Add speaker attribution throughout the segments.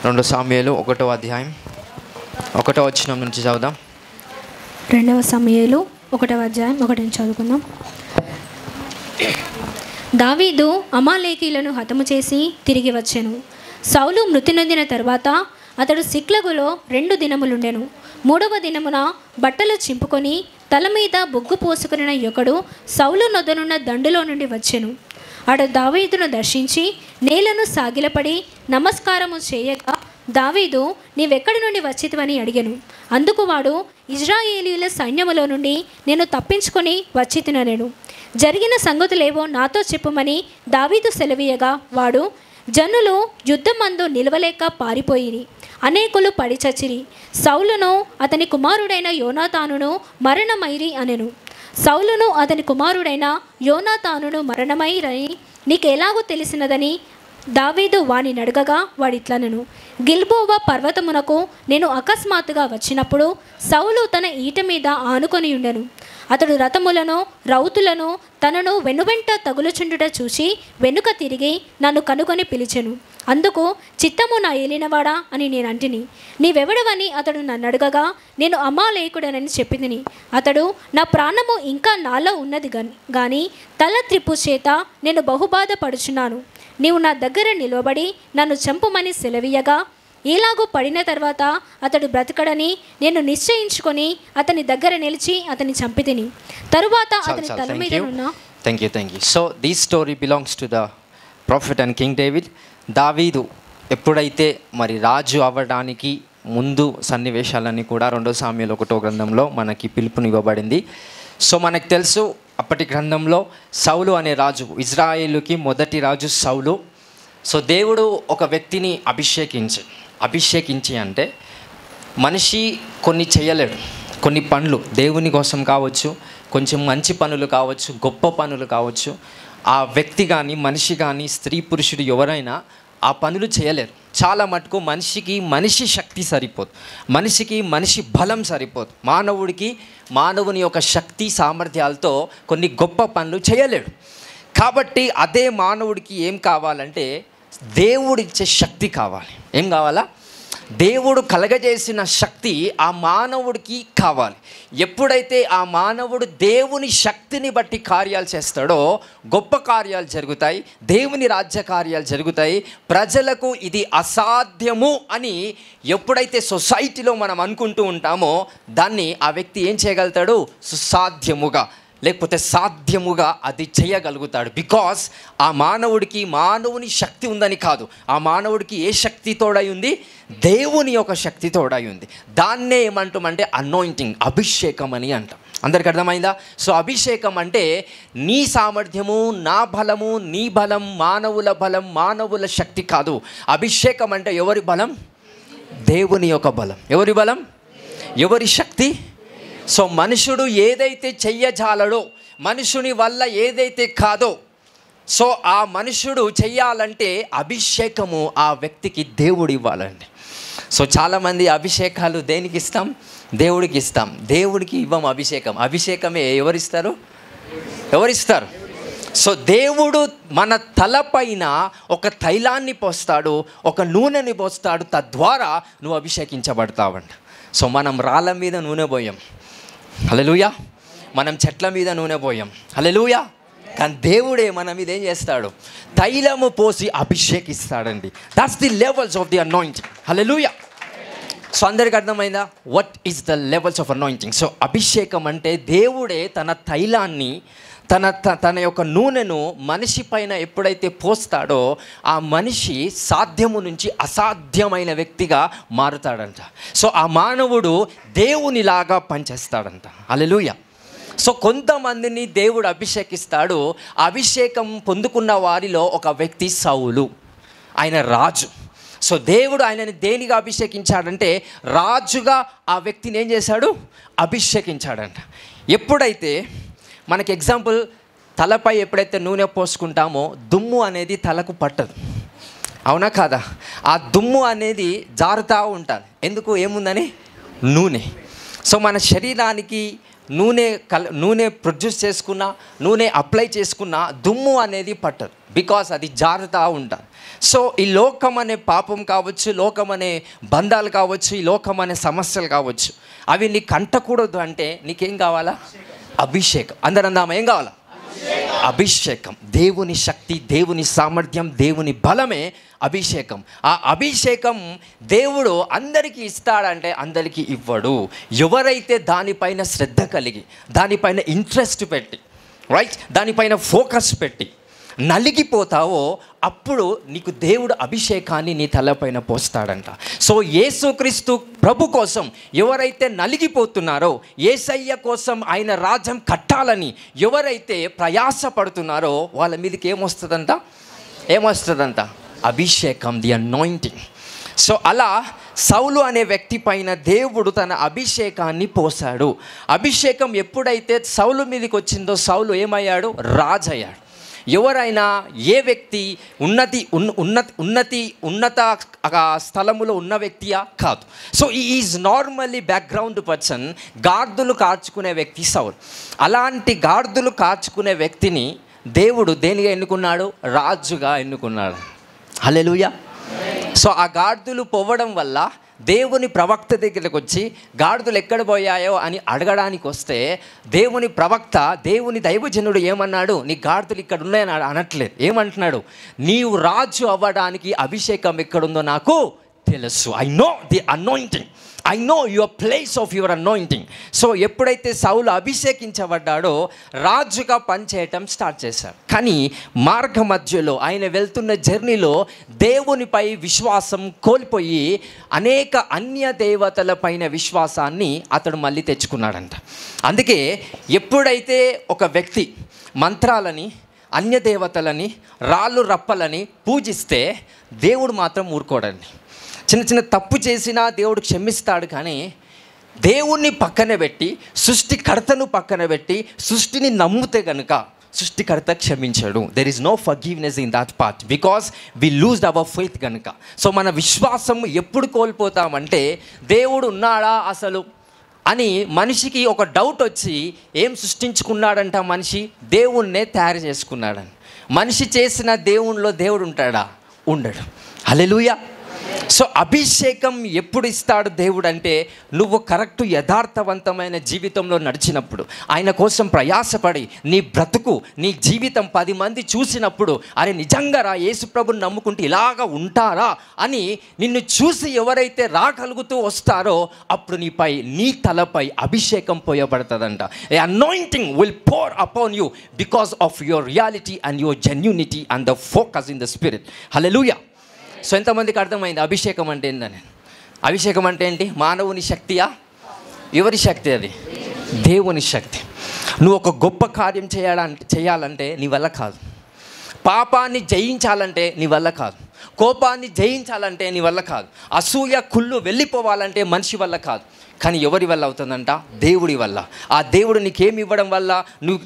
Speaker 1: 2 సామ్యుయేలు 1వ అధ్యాయం 1వ వచనం నుంచి చదువుదాం.
Speaker 2: 2 సామ్యుయేలు 1వ అధ్యాయం 1 నుంచి చదువుకుందాం. దావీదు అమాలేకీలను హతము చేసి తిరిగి వచ్చెను. సౌలు మృతి నొందిన తర్వాత అతడు సిక్లగులో 2 దినములుండెను. 3వ దినమున బట్టలు చింపుకొని తల మీద బొగ్గు పోసుకున్న యొకడు సౌలు నొద్దనున్న దండులో నుండి వచ్చెను. అతడు దావీదును దర్శించి నేలను సాగిలపడి నమస్కారము చేయగా, దావీదు, నీవెక్కడి నుండి వచ్చితివని అడిగెను. అందుకు వాడు, ఇజ్రాయేలీయుల సైన్యములో నుండి నేను తప్పించుకొని వచ్చితినెను. జరిగిన సంగతులేవో నాతో చెప్పుమని దావీదు సెలవీయగా, వాడు, జనులు యుద్ధమందు నిలవలేక పారిపోయిరి, అనేకులు పడి చచ్చిరి. సౌలును అతని కుమారుడైన యోనాతానును మరణమైరి అనెను. సౌలును అతని కుమారుడైన యోనాతానును మరణమైరని నీకెలాగూ తెలిసినదని దావీదు వాని నడగగా, వాడిట్లనెను, గిల్బోవా పర్వతమునకు నేను అకస్మాత్తుగా వచ్చినప్పుడు సౌలు తన ఈట మీద ఆనుకొని ఉండెను. అతడు రథములను రౌతులను తనను వెనువెంట తగులుచుండుట చూసి వెనుక తిరిగి నన్ను కనుగొని పిలిచెను. అందుకు, చిత్తము నా ఏలినవాడా అని నేను అంటిని. నీవెవడవని అతడు నన్ను అడగగా, నేను అమాలేకుడనని చెప్పితిని. అతడు, నా ప్రాణము ఇంకా నాలో ఉన్నది గాని తల త్రిప్పు చేత నేను బహుబాధపడుచున్నాను. నీవు నా దగ్గర నిలవబడి నన్ను చంపుమని సెలవీయగా, ఇలాగూ పడిన తర్వాత అతడు బ్రతకడని నేను నిశ్చయించుకొని అతని దగ్గర నిలిచి అతని చంపితిని. తరువాత అతని తల మీద ఉన్న
Speaker 1: thank you. So this story belongs to the profit and king David. దావీదు ఎప్పుడైతే మరి రాజు అవ్వడానికి ముందు సన్నివేశాలన్నీ కూడా 2 సామ్యుయేలు 1వ గ్రంథంలో మనకి పిలుపునివ్వబడింది. సో మనకు తెలుసు, అప్పటి గ్రంథంలో సౌలు అనే రాజు, ఇజ్రాయేలుకి మొదటి రాజు సౌలు. సో దేవుడు ఒక వ్యక్తిని అభిషేకించి అంటే మనిషి కొన్ని చేయలేడు, కొన్ని పనులు దేవుని కోసం కావచ్చు, కొంచెం మంచి పనులు కావచ్చు, గొప్ప పనులు కావచ్చు, ఆ వ్యక్తి కానీ మనిషి కానీ స్త్రీ పురుషుడు ఎవరైనా ఆ పనులు చేయలేరు. చాలా మటుకు మనిషికి మనిషి శక్తి సరిపోదు, మనిషికి మనిషి బలం సరిపోదు. మానవుని యొక్క శక్తి సామర్థ్యాలతో కొన్ని గొప్ప పనులు చేయలేడు. కాబట్టి అదే మానవుడికి ఏం కావాలంటే దేవుడిచ్చే శక్తి కావాలి. ఏం కావాలా? దేవుడు కలగజేసిన శక్తి ఆ మానవుడికి కావాలి. ఎప్పుడైతే ఆ మానవుడు దేవుని శక్తిని బట్టి కార్యాలు చేస్తాడో గొప్ప కార్యాలు జరుగుతాయి, దేవుని రాజ్య కార్యాలు జరుగుతాయి. ప్రజలకు ఇది అసాధ్యము అని ఎప్పుడైతే సొసైటీలో మనం అనుకుంటూ ఉంటామో దాన్ని ఆ వ్యక్తి ఏం చేయగలుగుతాడు? సుసాధ్యముగా లేకపోతే సాధ్యముగా అది చేయగలుగుతాడు. బికాస్ ఆ మానవుని శక్తి ఉందని కాదు, ఆ మానవుడికి ఏ శక్తి తోడై ఉంది? దేవుని యొక్క శక్తి తోడై ఉంది. దాన్నే ఏమంటామంటే అనాయింటింగ్, అభిషేకం అని అంటాం. అందరికి అర్థమైందా? సో అభిషేకం అంటే నీ సామర్థ్యము, నా బలము, నీ బలం, మానవుల బలం, మానవుల శక్తి కాదు. అభిషేకం అంటే ఎవరి బలం? దేవుని యొక్క బలం. ఎవరి బలం? ఎవరి శక్తి? సో మనుషుడు ఏదైతే చెయ్యజాలడో, మనుషుని వల్ల ఏదైతే కాదో, సో ఆ మనుషుడు చెయ్యాలంటే అభిషేకము ఆ వ్యక్తికి దేవుడు ఇవ్వాలండి. సో చాలామంది అభిషేకాలు దేనికి ఇస్తాం? దేవుడికి ఇస్తాం. దేవుడికి ఇవ్వం అభిషేకం. అభిషేకమే ఎవరిస్తారు? సో దేవుడు మన తలపైన ఒక తైలాన్ని పోస్తాడు, ఒక నూనెని పోస్తాడు, తద్వారా నువ్వు అభిషేకించబడతావంట. సో మనం రాళ్ళ మీద నూనె పోయాం, హల్లెలూయా. మనం చెట్ల మీద నూనె పోయాం, హల్లెలూయా. కానీ దేవుడే మన మీద ఏం చేస్తాడు? తైలము పోసి అభిషేకిస్తాడండి. That's the levels of the anointing, hallelujah. So అందరికి అర్థమైందా? What is the levels of anointing? So అభిషేకం అంటే దేవుడే తన తైలాన్ని, తన యొక్క నూనెను మనిషి పైన ఎప్పుడైతే పోస్తాడో ఆ మనిషి సాధ్యము నుంచి అసాధ్యమైన వ్యక్తిగా మారుతాడంట. సో ఆ మానవుడు దేవునిలాగా పనిచేస్తాడంట, హల్లెలూయా. సో కొంతమందిని దేవుడు అభిషేకిస్తాడు. అభిషేకం పొందుకున్న వారిలో ఒక వ్యక్తి సౌలు, ఆయన రాజు. సో దేవుడు ఆయనని దేనిగా అభిషేకించాడంటే రాజుగా ఆ వ్యక్తిని ఏం చేశాడు? అభిషేకించాడంట. ఎప్పుడైతే మనకి ఎగ్జాంపుల్, తలపై ఎప్పుడైతే నూనె పోసుకుంటామో దుమ్ము అనేది తలకు పట్టదు, అవునా కాదా? ఆ దుమ్ము అనేది జారుతూ ఉంటుంది. ఎందుకు? ఏముందని? నూనె. సో మన శరీరానికి నూనె ప్రొడ్యూస్ చేసుకున్నా, నూనె అప్లై చేసుకున్నా దుమ్ము అనేది పట్టదు, బికాస్ అది జారుతూ ఉంటుంది. సో ఈ లోకం అనే పాపం కావచ్చు, లోకం అనే బంధాలు కావచ్చు, ఈ లోకం అనే సమస్యలు కావచ్చు, అవి నీకు అంటకూడదు అంటే నీకేం కావాలా? అభిషేకం. అందరం అందామా? ఏం కావాలా? అభిషేకం. దేవుని శక్తి, దేవుని సామర్థ్యం, దేవుని బలమే అభిషేకం. ఆ అభిషేకం దేవుడు అందరికీ ఇస్తాడంటే అందరికీ ఇవ్వడు. ఎవరైతే దానిపైన శ్రద్ధ కలిగి, దానిపైన ఇంట్రెస్ట్ పెట్టి, రైట్, దానిపైన ఫోకస్ పెట్టి నలిగిపోతావో అప్పుడు నీకు దేవుడు అభిషేకాన్ని నీ తలపైన పోస్తాడంట. సో యేసుక్రీస్తు ప్రభు కోసం ఎవరైతే నలిగిపోతున్నారో, యేసయ్య కోసం ఆయన రాజ్యం కట్టాలని ఎవరైతే ప్రయాసపడుతున్నారో వాళ్ళ మీదకి ఏమొస్తుందంట? అభిషేకం, ది అనాయింటింగ్. సో అలా సౌలు అనే వ్యక్తి పైన దేవుడు తన అభిషేకాన్ని పోసాడు. అభిషేకం ఎప్పుడైతే సౌలు మీదకి వచ్చిందో సౌలు ఏమయ్యాడు? రాజయ్యాడు. ఎవరైనా ఏ వ్యక్తి ఉన్నత స్థలములో ఉన్న వ్యక్తియా? కాదు. సో ఈ ఈజ్ నార్మల్లీ బ్యాక్గ్రౌండ్ పర్సన్, గాడిదలు కాచుకునే వ్యక్తి సౌలు. అలాంటి గాడిదలు కాచుకునే వ్యక్తిని దేవుడు దేనిగా ఎన్నుకున్నాడు? రాజుగా ఎన్నుకున్నాడు. హల్లెలూయా. సో ఆ గాడిదలు పోవడం వల్ల దేవుని ప్రవక్త దగ్గరికి వచ్చి గాడిదలు ఎక్కడ పోయాయో అని అడగడానికి వస్తే దేవుని ప్రవక్త, దేవుని దైవజనుడు ఏమన్నాడు? నీ గాడిదలు ఇక్కడ ఉన్నాయని అనట్లేదు. ఏమంటున్నాడు? నీవు రాజు అవ్వడానికి అభిషేకం ఎక్కడుందో నాకు తెలుసు. I know the anointing, I know your place of your anointing. So ఎప్పుడైతే సౌలు అభిషేకించబడ్డాడో రాజుగా పనిచేయటం స్టార్ట్ చేశాడు. కానీ మార్గ మధ్యలో ఆయన వెళ్తున్న జర్నీలో దేవునిపై విశ్వాసం కోల్పోయి అనేక అన్య దేవతల పైన విశ్వాసాన్ని అతడు మళ్ళీ తెచ్చుకున్నాడంట. అందుకే ఎప్పుడైతే ఒక వ్యక్తి మంత్రాలని, అన్య దేవతలని, రాళ్ళు రప్పలని పూజిస్తే దేవుడు మాత్రం ఊరుకోడండి. చిన్న తప్పు చేసినా దేవుడు క్షమిస్తాడు. కానీ దేవుణ్ణి పక్కన పెట్టి, సృష్టికర్తను పక్కన పెట్టి సృష్టిని నమ్మితే కనుక సృష్టికర్త క్షమించాడు. There is no forgiveness in that part because we loosed our faith కనుక. సో మన విశ్వాసం ఎప్పుడు కోల్పోతామంటే దేవుడు ఉన్నాడా అసలు అని మనిషికి ఒక డౌట్ వచ్చి ఏం సృష్టించుకున్నాడంట మనిషి? దేవుణ్ణే తయారు చేసుకున్నాడని. మనిషి చేసిన దేవునిలో దేవుడు ఉంటాడా? ఉండడు. హల్లెలూయా. సో అభిషేకం ఎప్పుడు ఇస్తాడు దేవుడు అంటే నువ్వు కరెక్ట్ యథార్థవంతమైన జీవితంలో నడిచినప్పుడు, ఆయన కోసం ప్రయాసపడి నీ బ్రతుకు, నీ జీవితం 10 మంది చూసినప్పుడు, అరే నిజంగా రా యేసుప్రభుని నమ్ముకుంటే ఇలాగ ఉంటారా అని నిన్ను చూసి ఎవరైతే రాగలుగుతూ వస్తారో అప్పుడు నీ తలపై అభిషేకం పోయబడుతుందంట. A anointing will pour upon you because of your reality and your genuinity and the focus in the spirit. Hallelujah. So ఎంతమందికి అర్థమైంది అభిషేకం అంటే ఏందని? అభిషేకం అంటే ఏంటి? మానవుని శక్తియా? ఎవరి శక్తి అది? దేవుని శక్తి. నువ్వు ఒక గొప్ప కార్యం చేయాలంటే నీ వల్ల కాదు. పాపాన్ని జయించాలంటే నీ వల్ల కాదు. కోపాన్ని జయించాలంటే నీ వల్ల కాదు. అసూయ, కుళ్ళు వెళ్ళిపోవాలంటే మనిషి వల్ల కాదు. కానీ ఎవరి వల్ల అవుతుందంట? దేవుడి వల్ల. ఆ దేవుడు నీకేమి ఇవ్వడం వల్ల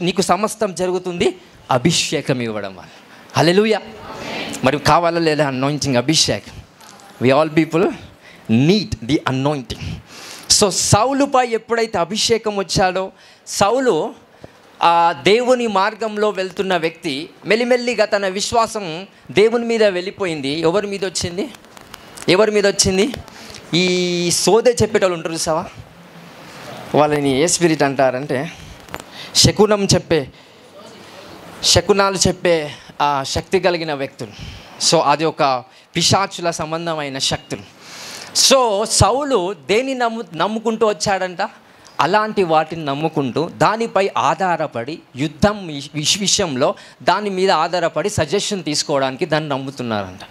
Speaker 1: నీకు సమస్తం జరుగుతుంది? అభిషేకం ఇవ్వడం వల్ల. హల్లెలూయా. మరి కావాలా లేదా అనాయింటింగ్, అభిషేకం? We all people need the anointing. So సౌలుపై ఎప్పుడైతే అభిషేకం వచ్చాడో, సౌలు దేవుని మార్గంలో వెళ్తున్న వ్యక్తి మెల్లిమెల్లిగా తన విశ్వాసం దేవుని మీద వెళ్ళిపోయింది. ఎవరి మీద వచ్చింది? ఈ సోదే చెప్పేటోళ్ళు ఉంటారు చూసావా, వాళ్ళని ఏ స్పిరిట్ అంటారంటే శకునాలు చెప్పే శక్తి కలిగిన వ్యక్తులు. సో అది ఒక పిశాచుల సంబంధమైన శక్తులు. సో సౌలు దేన్ని నమ్ముకుంటూ వచ్చాడంట? అలాంటి వాటిని నమ్ముకుంటూ దానిపై ఆధారపడి యుద్ధం విషయంలో దాని మీద ఆధారపడి సజెషన్ తీసుకోవడానికి దాన్ని నమ్ముతున్నారంట.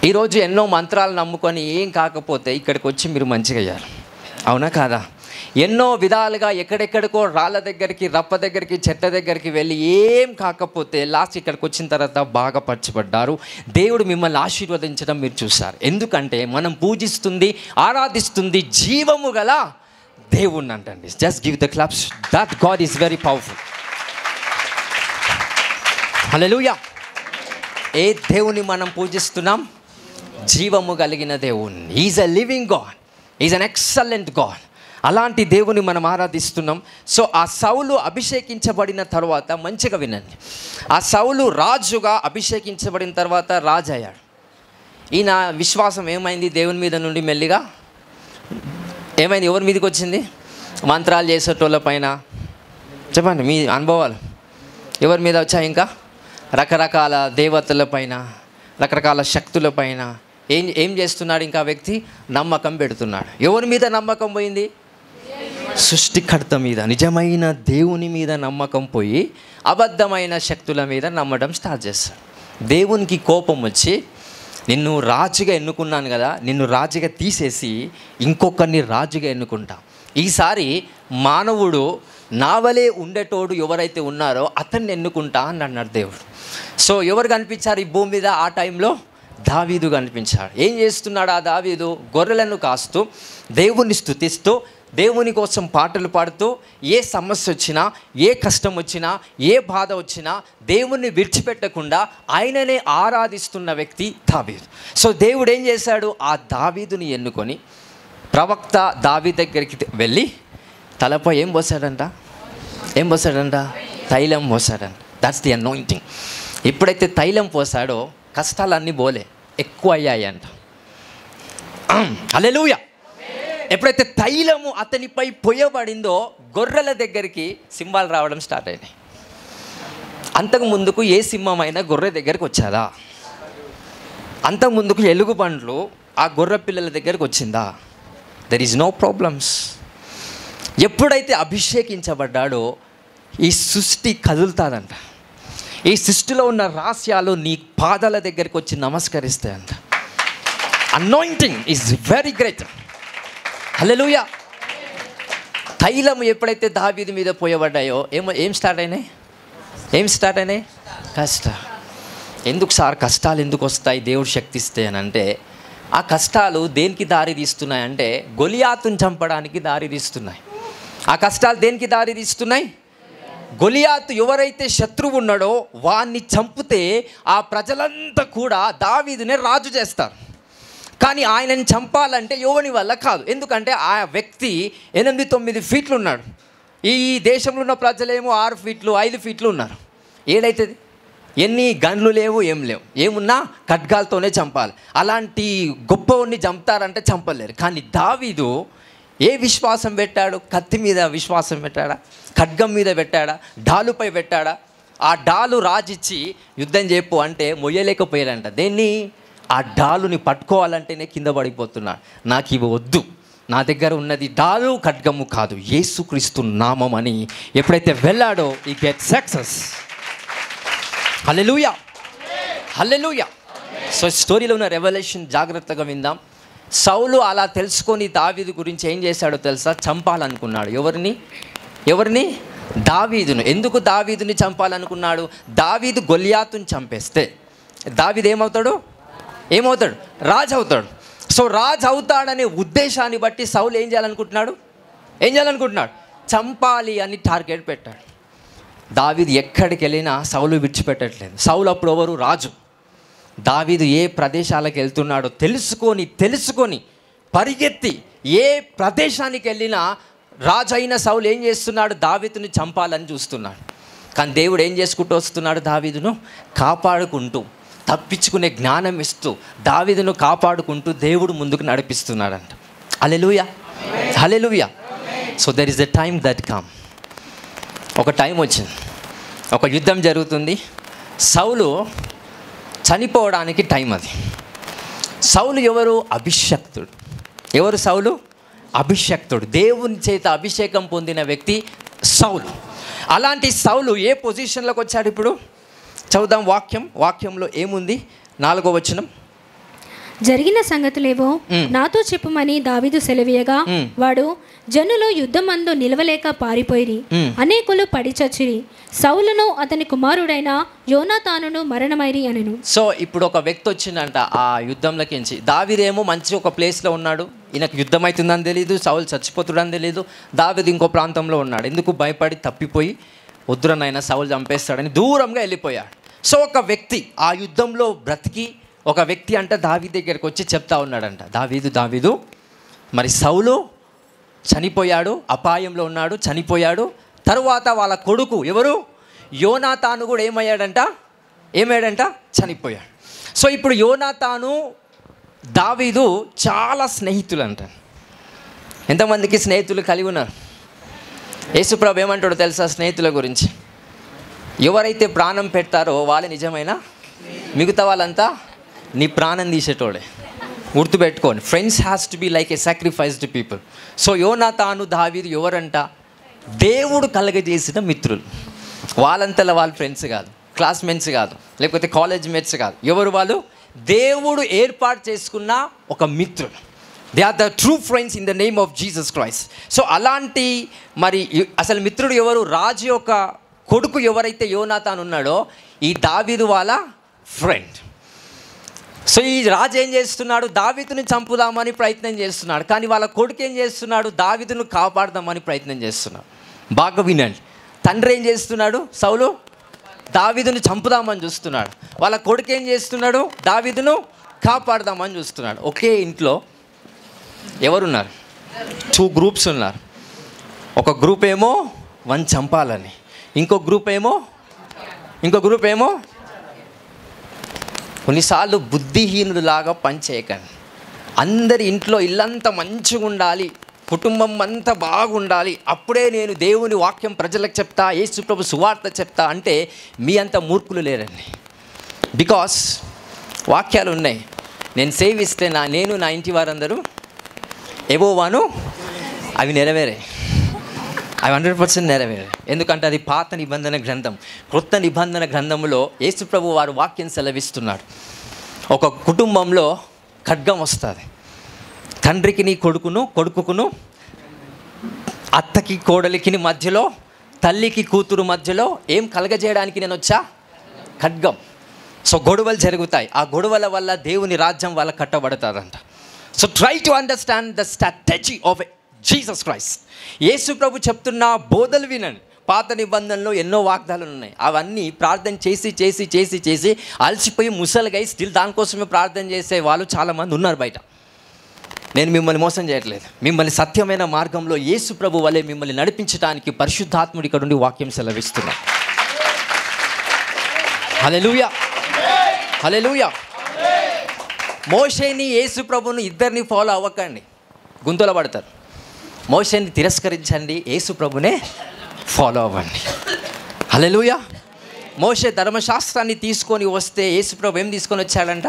Speaker 1: ఈరోజు ఎన్నో మంత్రాలు నమ్ముకొని ఏం కాకపోతే ఇక్కడికి వచ్చి మీరు మంచిగా అయ్యారు. అవునా కాదా? ఎన్నో విధాలుగా ఎక్కడెక్కడికో రాళ్ళ దగ్గరికి, రప్ప దగ్గరికి, చెట్ల దగ్గరికి వెళ్ళి ఏం కాకపోతే లాస్ట్ ఇక్కడికి వచ్చిన తర్వాత బాగా పరచబడ్డారు. దేవుడు మిమ్మల్ని ఆశీర్వదించడం మీరు చూశారు. ఎందుకంటే మనం పూజిస్తుంది, ఆరాధిస్తుంది జీవము గల దేవుణ్ణి అంటండి. Just give the claps. That God is very powerful. Hallelujah. ఏ దేవుని మనం పూజిస్తున్నాం? జీవము కలిగిన దేవుణ్ణి. Is a living God, is an excellent God. అలాంటి దేవుని మనం ఆరాధిస్తున్నాం. సో ఆ సౌలు అభిషేకించబడిన తర్వాత, మంచిగా వినండి, ఆ సౌలు రాజుగా అభిషేకించబడిన తర్వాత రాజు అయ్యాడు. ఈయన విశ్వాసం ఏమైంది దేవుని మీద నుండి మెల్లిగా ఏమైంది? ఎవరి మీదకి వచ్చింది? మంత్రాలు చేసేటోళ్ళ పైన, చెప్పండి మీ అనుభవాలు ఎవరి మీద వచ్చాయి? ఇంకా రకరకాల దేవతల పైన, రకరకాల శక్తుల పైన ఏం చేస్తున్నాడు? ఇంకా వ్యక్తి నమ్మకం పెడుతున్నాడు. ఎవరి మీద నమ్మకం పోయింది? సృష్టికర్త మీద, నిజమైన దేవుని మీద నమ్మకం పోయి అబద్ధమైన శక్తుల మీద నమ్మడం స్టార్ట్ చేస్తాడు. దేవునికి కోపం వచ్చి, నిన్ను రాజుగా ఎన్నుకున్నాను కదా, నిన్ను రాజుగా తీసేసి ఇంకొకరిని రాజుగా ఎన్నుకుంటా. ఈసారి మానవుడు నావలే ఉండేటోడు ఎవరైతే ఉన్నారో అతన్ని ఎన్నుకుంటా అని అన్నాడు దేవుడు. సో ఎవరు కనిపించారు ఈ భూమి మీద ఆ టైంలో? దావీదు కనిపించాడు. ఏం చేస్తున్నాడు ఆ దావీదు? గొర్రెలను కాస్తూ, దేవుణ్ణి స్తుతిస్తూ, దేవుని కోసం పాటలు పాడుతూ, ఏ సమస్య వచ్చినా, ఏ కష్టం వచ్చినా, ఏ బాధ వచ్చినా దేవుణ్ణి విడిచిపెట్టకుండా ఆయననే ఆరాధిస్తున్న వ్యక్తి దావీదు. సో దేవుడు ఏం చేశాడు? ఆ దావీదుని ఎన్నుకొని ప్రవక్త దావీదు దగ్గరికి వెళ్ళి తలపై ఏం పోసాడంట? తైలం పోసాడంట. That's the anointing. ఎప్పుడైతే తైలం పోసాడో కష్టాలన్నీ పోలే, ఎక్కువ అయ్యాయంట. హల్లెలూయా. ఎప్పుడైతే తైలము అతనిపై పోయబడిందో గొర్రెల దగ్గరికి సింహాలు రావడం స్టార్ట్ అయినాయి. అంతకు ముందుకు ఏ సింహమైనా గొర్రె దగ్గరికి వచ్చాదా? అంతకు ముందుకు ఎలుగు బండ్లు ఆ గొర్రె పిల్లల దగ్గరికి వచ్చిందా? There is no problems. ఎప్పుడైతే అభిషేకించబడ్డాడో ఈ సృష్టి కదులుతాదంట. ఈ సృష్టిలో ఉన్న రహస్యాలు నీ పాదాల దగ్గరికి వచ్చి నమస్కరిస్తాయంట. Anointing is very great. Hallelujah. తైలం ఎప్పుడైతే దావీదు మీద పోయబడ్డాయో ఏం స్టార్ట్ అయినాయి? కష్టాలు. ఎందుకు సార్ కష్టాలు ఎందుకు వస్తాయి? దేవుడు శక్తి ఇస్తే అని అంటే, ఆ కష్టాలు దేనికి దారి తీస్తున్నాయంటే గొలియాతుని చంపడానికి దారి తీస్తున్నాయి. ఆ కష్టాలు దేనికి దారి తీస్తున్నాయి? గొలియాతు ఎవరైతే శత్రువు ఉన్నాడో వాన్ని చంపితే ఆ ప్రజలంతా కూడా దావీదునే రాజు చేస్తారు. కానీ ఆయనని చంపాలంటే ఎవని వల్ల కాదు. ఎందుకంటే ఆ వ్యక్తి 8-9 ఫీట్లు ఉన్నాడు. ఈ దేశంలో ఉన్న ప్రజలేమో 6 ఫీట్లు 5 ఫీట్లు ఉన్నారు. ఏడైతుంది? ఎన్ని గన్లు లేవు, ఏం లేవు. ఏమున్నా ఖడ్గాలతోనే చంపాలి. అలాంటి గొప్పవాడిని చంపుతారంటే చంపలేరు. కానీ దావీదు ఏ విశ్వాసం పెట్టాడు? కత్తి మీద విశ్వాసం పెట్టాడా? ఖడ్గం మీద పెట్టాడా? డాలుపై పెట్టాడా? ఆ డాలు రాజిచ్చి యుద్ధం చెప్పు అంటే మొయ్యలేకపోయాడంట. దేన్ని? ఆ డాలుని పట్టుకోవాలంటేనే కింద పడిపోతున్నాడు. నాకు ఇవి వద్దు, నా దగ్గర ఉన్నది డాలు ఖడ్గము కాదు, యేసుక్రీస్తు నామం అని ఎప్పుడైతే వెళ్ళాడో ఈ గెట్ సక్సెస్. హల్లెలూయా, హల్లెలూయా. సో స్టోరీలో ఉన్న రెవల్యూషన్ జాగ్రత్తగా విందాం. సౌలు అలా తెలుసుకొని దావీదు గురించి ఏం చేశాడో తెలుసా? చంపాలనుకున్నాడు. ఎవరిని? దావీదును. ఎందుకు దావీదుని చంపాలనుకున్నాడు? దావీదు గొలియాతుని చంపేస్తే దావీదు ఏమవుతాడు? రాజు అవుతాడు. సో రాజు అవుతాడనే ఉద్దేశాన్ని బట్టి సౌలు ఏం చేయాలనుకుంటున్నాడు? చంపాలి అని టార్గెట్ పెట్టాడు. దావీదు ఎక్కడికి వెళ్ళినా సౌలు విడిచిపెట్టట్లేదు. సౌలు అప్పుడు ఎవరు? రాజు. దావీదు ఏ ప్రదేశాలకు వెళ్తున్నాడో తెలుసుకొని పరిగెత్తి ఏ ప్రదేశానికి వెళ్ళినా రాజు అయిన సౌలు ఏం చేస్తున్నాడు? దావీదుని చంపాలని చూస్తున్నాడు. కానీ దేవుడు ఏం చేసుకుంటూ వస్తున్నాడు? దావీదును కాపాడుకుంటూ, తప్పించుకునే జ్ఞానం ఇస్తూ, దావీదును కాపాడుకుంటూ దేవుడు ముందుకు నడిపిస్తున్నాడంట. Hallelujah, hallelujah. So there is a time that come. ఒక టైం వచ్చింది, ఒక యుద్ధం జరుగుతుంది. సౌలు చనిపోవడానికి టైం అది. సౌలు ఎవరు? అభిషక్తుడు. ఎవరు సౌలు? అభిషక్తుడు. దేవుని చేత అభిషేకం పొందిన వ్యక్తి సౌలు. అలాంటి సౌలు ఏ పొజిషన్లోకి వచ్చాడు? ఇప్పుడు చదువుదాం వాక్యంలో ఏముంది? 4వ వచనం.
Speaker 2: జరిగిన సంగతులేవో నాతో చెప్పుమని దావీదు సెలవీయగా వాడు, జనులు యుద్ధమందు నిలవలేక పారిపోయిరి, అనేకులు పడి చచ్చిరి, సౌలును అతని కుమారుడైన యోనాతానును మరణమైరి అనెను.
Speaker 1: సో ఇప్పుడు ఒక వ్యక్తి వచ్చిందంట ఆ యుద్ధంలోకించి. దావీదేమో మంచి ఒక ప్లేస్లో ఉన్నాడు, ఈయనకు యుద్ధం అవుతుందని తెలియదు, సౌలు చచ్చిపోతుడని తెలియదు. దావీదు ఇంకో ప్రాంతంలో ఉన్నాడు. ఎందుకు? భయపడి తప్పిపోయి వద్దురనైనా సౌలు చంపేస్తాడని దూరంగా వెళ్ళిపోయాడు. సో ఒక వ్యక్తి ఆ యుద్ధంలో బ్రతికి ఒక వ్యక్తి అంట దావీదు దగ్గరికి వచ్చి చెప్తా ఉన్నాడంట, దావీదు మరి సౌలు చనిపోయాడు, అపాయంలో ఉన్నాడు, చనిపోయాడు. తరువాత వాళ్ళ కొడుకు ఎవరు, యోనాతాను కూడా ఏమయ్యాడంట, చనిపోయాడు. సో ఇప్పుడు యోనాతాను దావీదు చాలా స్నేహితులు అంట. ఎంతమందికి స్నేహితులు కలిగి ఉన్నారు? యేసుప్రభు ఏమంటాడో తెలుసా స్నేహితుల గురించి? ఎవరైతే ప్రాణం పెడతారో వాళ్ళే నిజమైన, మిగతా వాళ్ళంతా నీ ప్రాణం తీసేటోడే. గుర్తుపెట్టుకోండి, friends has to be like A sacrificed people. So యోనాతాను దావీదు ఎవరంట? దేవుడు కలగజేసిన మిత్రులు. వాళ్ళంతలా వాళ్ళ ఫ్రెండ్స్ కాదు, క్లాస్మేట్స్ కాదు, లేకపోతే కాలేజ్ మేట్స్ కాదు. ఎవరు వాళ్ళు? దేవుడు ఏర్పాటు చేసుకున్న ఒక మిత్రులు. They are the true friends in the name of Jesus Christ. So అలాంటి మరి అసలు మిత్రుడు ఎవరు? రాజు యొక్క కొడుకు ఎవరైతే యోనాతాను ఉన్నాడో ఈ దావీదు వాళ్ళ ఫ్రెండ్. సో ఈ రాజు ఏం చేస్తున్నాడు? దావీదుని చంపుదామని ప్రయత్నం చేస్తున్నాడు. కానీ వాళ్ళ కొడుకు ఏం చేస్తున్నాడు? దావీదును కాపాడదామని ప్రయత్నం చేస్తున్నాడు. బాగా వినండి. తండ్రి ఏం చేస్తున్నాడు? సౌలు దావీదును చంపుదామని చూస్తున్నాడు. వాళ్ళ కొడుకు ఏం చేస్తున్నాడు? దావీదును కాపాడదామని చూస్తున్నాడు. ఒకే ఇంట్లో ఎవరున్నారు? 2 గ్రూప్స్ ఉన్నారు. ఒక గ్రూప్ ఏమో వన్ చంపాలని, ఇంకో గ్రూప్ ఏమో కొన్నిసార్లు బుద్ధిహీనుడిలాగా పనిచేయకండి. అందరి ఇంట్లో ఇల్లంతా మంచిగా ఉండాలి, కుటుంబం అంతా బాగుండాలి, అప్పుడే నేను దేవుని వాక్యం ప్రజలకు చెప్తా, యేసు ప్రభు సువార్త చెప్తా అంటే మీ అంత మూర్ఖులు లేరండి. బికాస్ వాక్యాలు ఉన్నాయి. నేను సేవిస్తే నేను నా ఇంటి వారందరూ ఏవోవాను, అవి నెరవేరాయి. అవి 100% నెరవేరాయి. ఎందుకంటే అది పాత నిబంధన గ్రంథం. క్రొత్త నిబంధన గ్రంథంలో యేసు ప్రభు వారు వాక్యం సెలవిస్తున్నాడు. ఒక కుటుంబంలో ఖడ్గం వస్తుంది. తండ్రికి నీ కొడుకును, అత్తకి కోడలికి మధ్యలో, తల్లికి కూతురు మధ్యలో ఏం కలగజేయడానికి నేను వచ్చా? ఖడ్గం. సో గొడవలు జరుగుతాయి. ఆ గొడవల వల్ల దేవుని రాజ్యం వాళ్ళ కట్టబడతారంట. So try to understand the strategy of Jesus Christ. యేసు ప్రభు చెప్తున్న బోధలు వినండి. పాత నిబంధనలో ఎన్నో వాగ్దానాలు ఉన్నాయి. అవన్నీ ప్రార్థన చేసి అలసిపోయి ముసలిగై స్టిల్ దానికోసమే ప్రార్థన చేసే వాళ్ళు చాలామంది ఉన్నారు బయట. నేను మిమ్మల్ని మోసం చేయట్లేదు. మిమ్మల్ని సత్యమైన మార్గంలో యేసు ప్రభు వలె మిమ్మల్ని నడిపించడానికి పరిశుద్ధాత్ముడి ఇక్కడ నుండి వాక్యం సెలవిస్తున్నా. హల్లెలూయా, హల్లెలూయా. మోషేని యేసు ప్రభుని ఇద్దరిని ఫాలో అవ్వకండి, గుంతలో పడతారు. మోషేని తిరస్కరించండి, యేసు ప్రభునే ఫాలో అవ్వండి. హల్లెలూయా. మోషే ధర్మశాస్త్రాన్ని తీసుకొని వస్తే యేసు ప్రభు ఏం తీసుకొని వచ్చాడంట?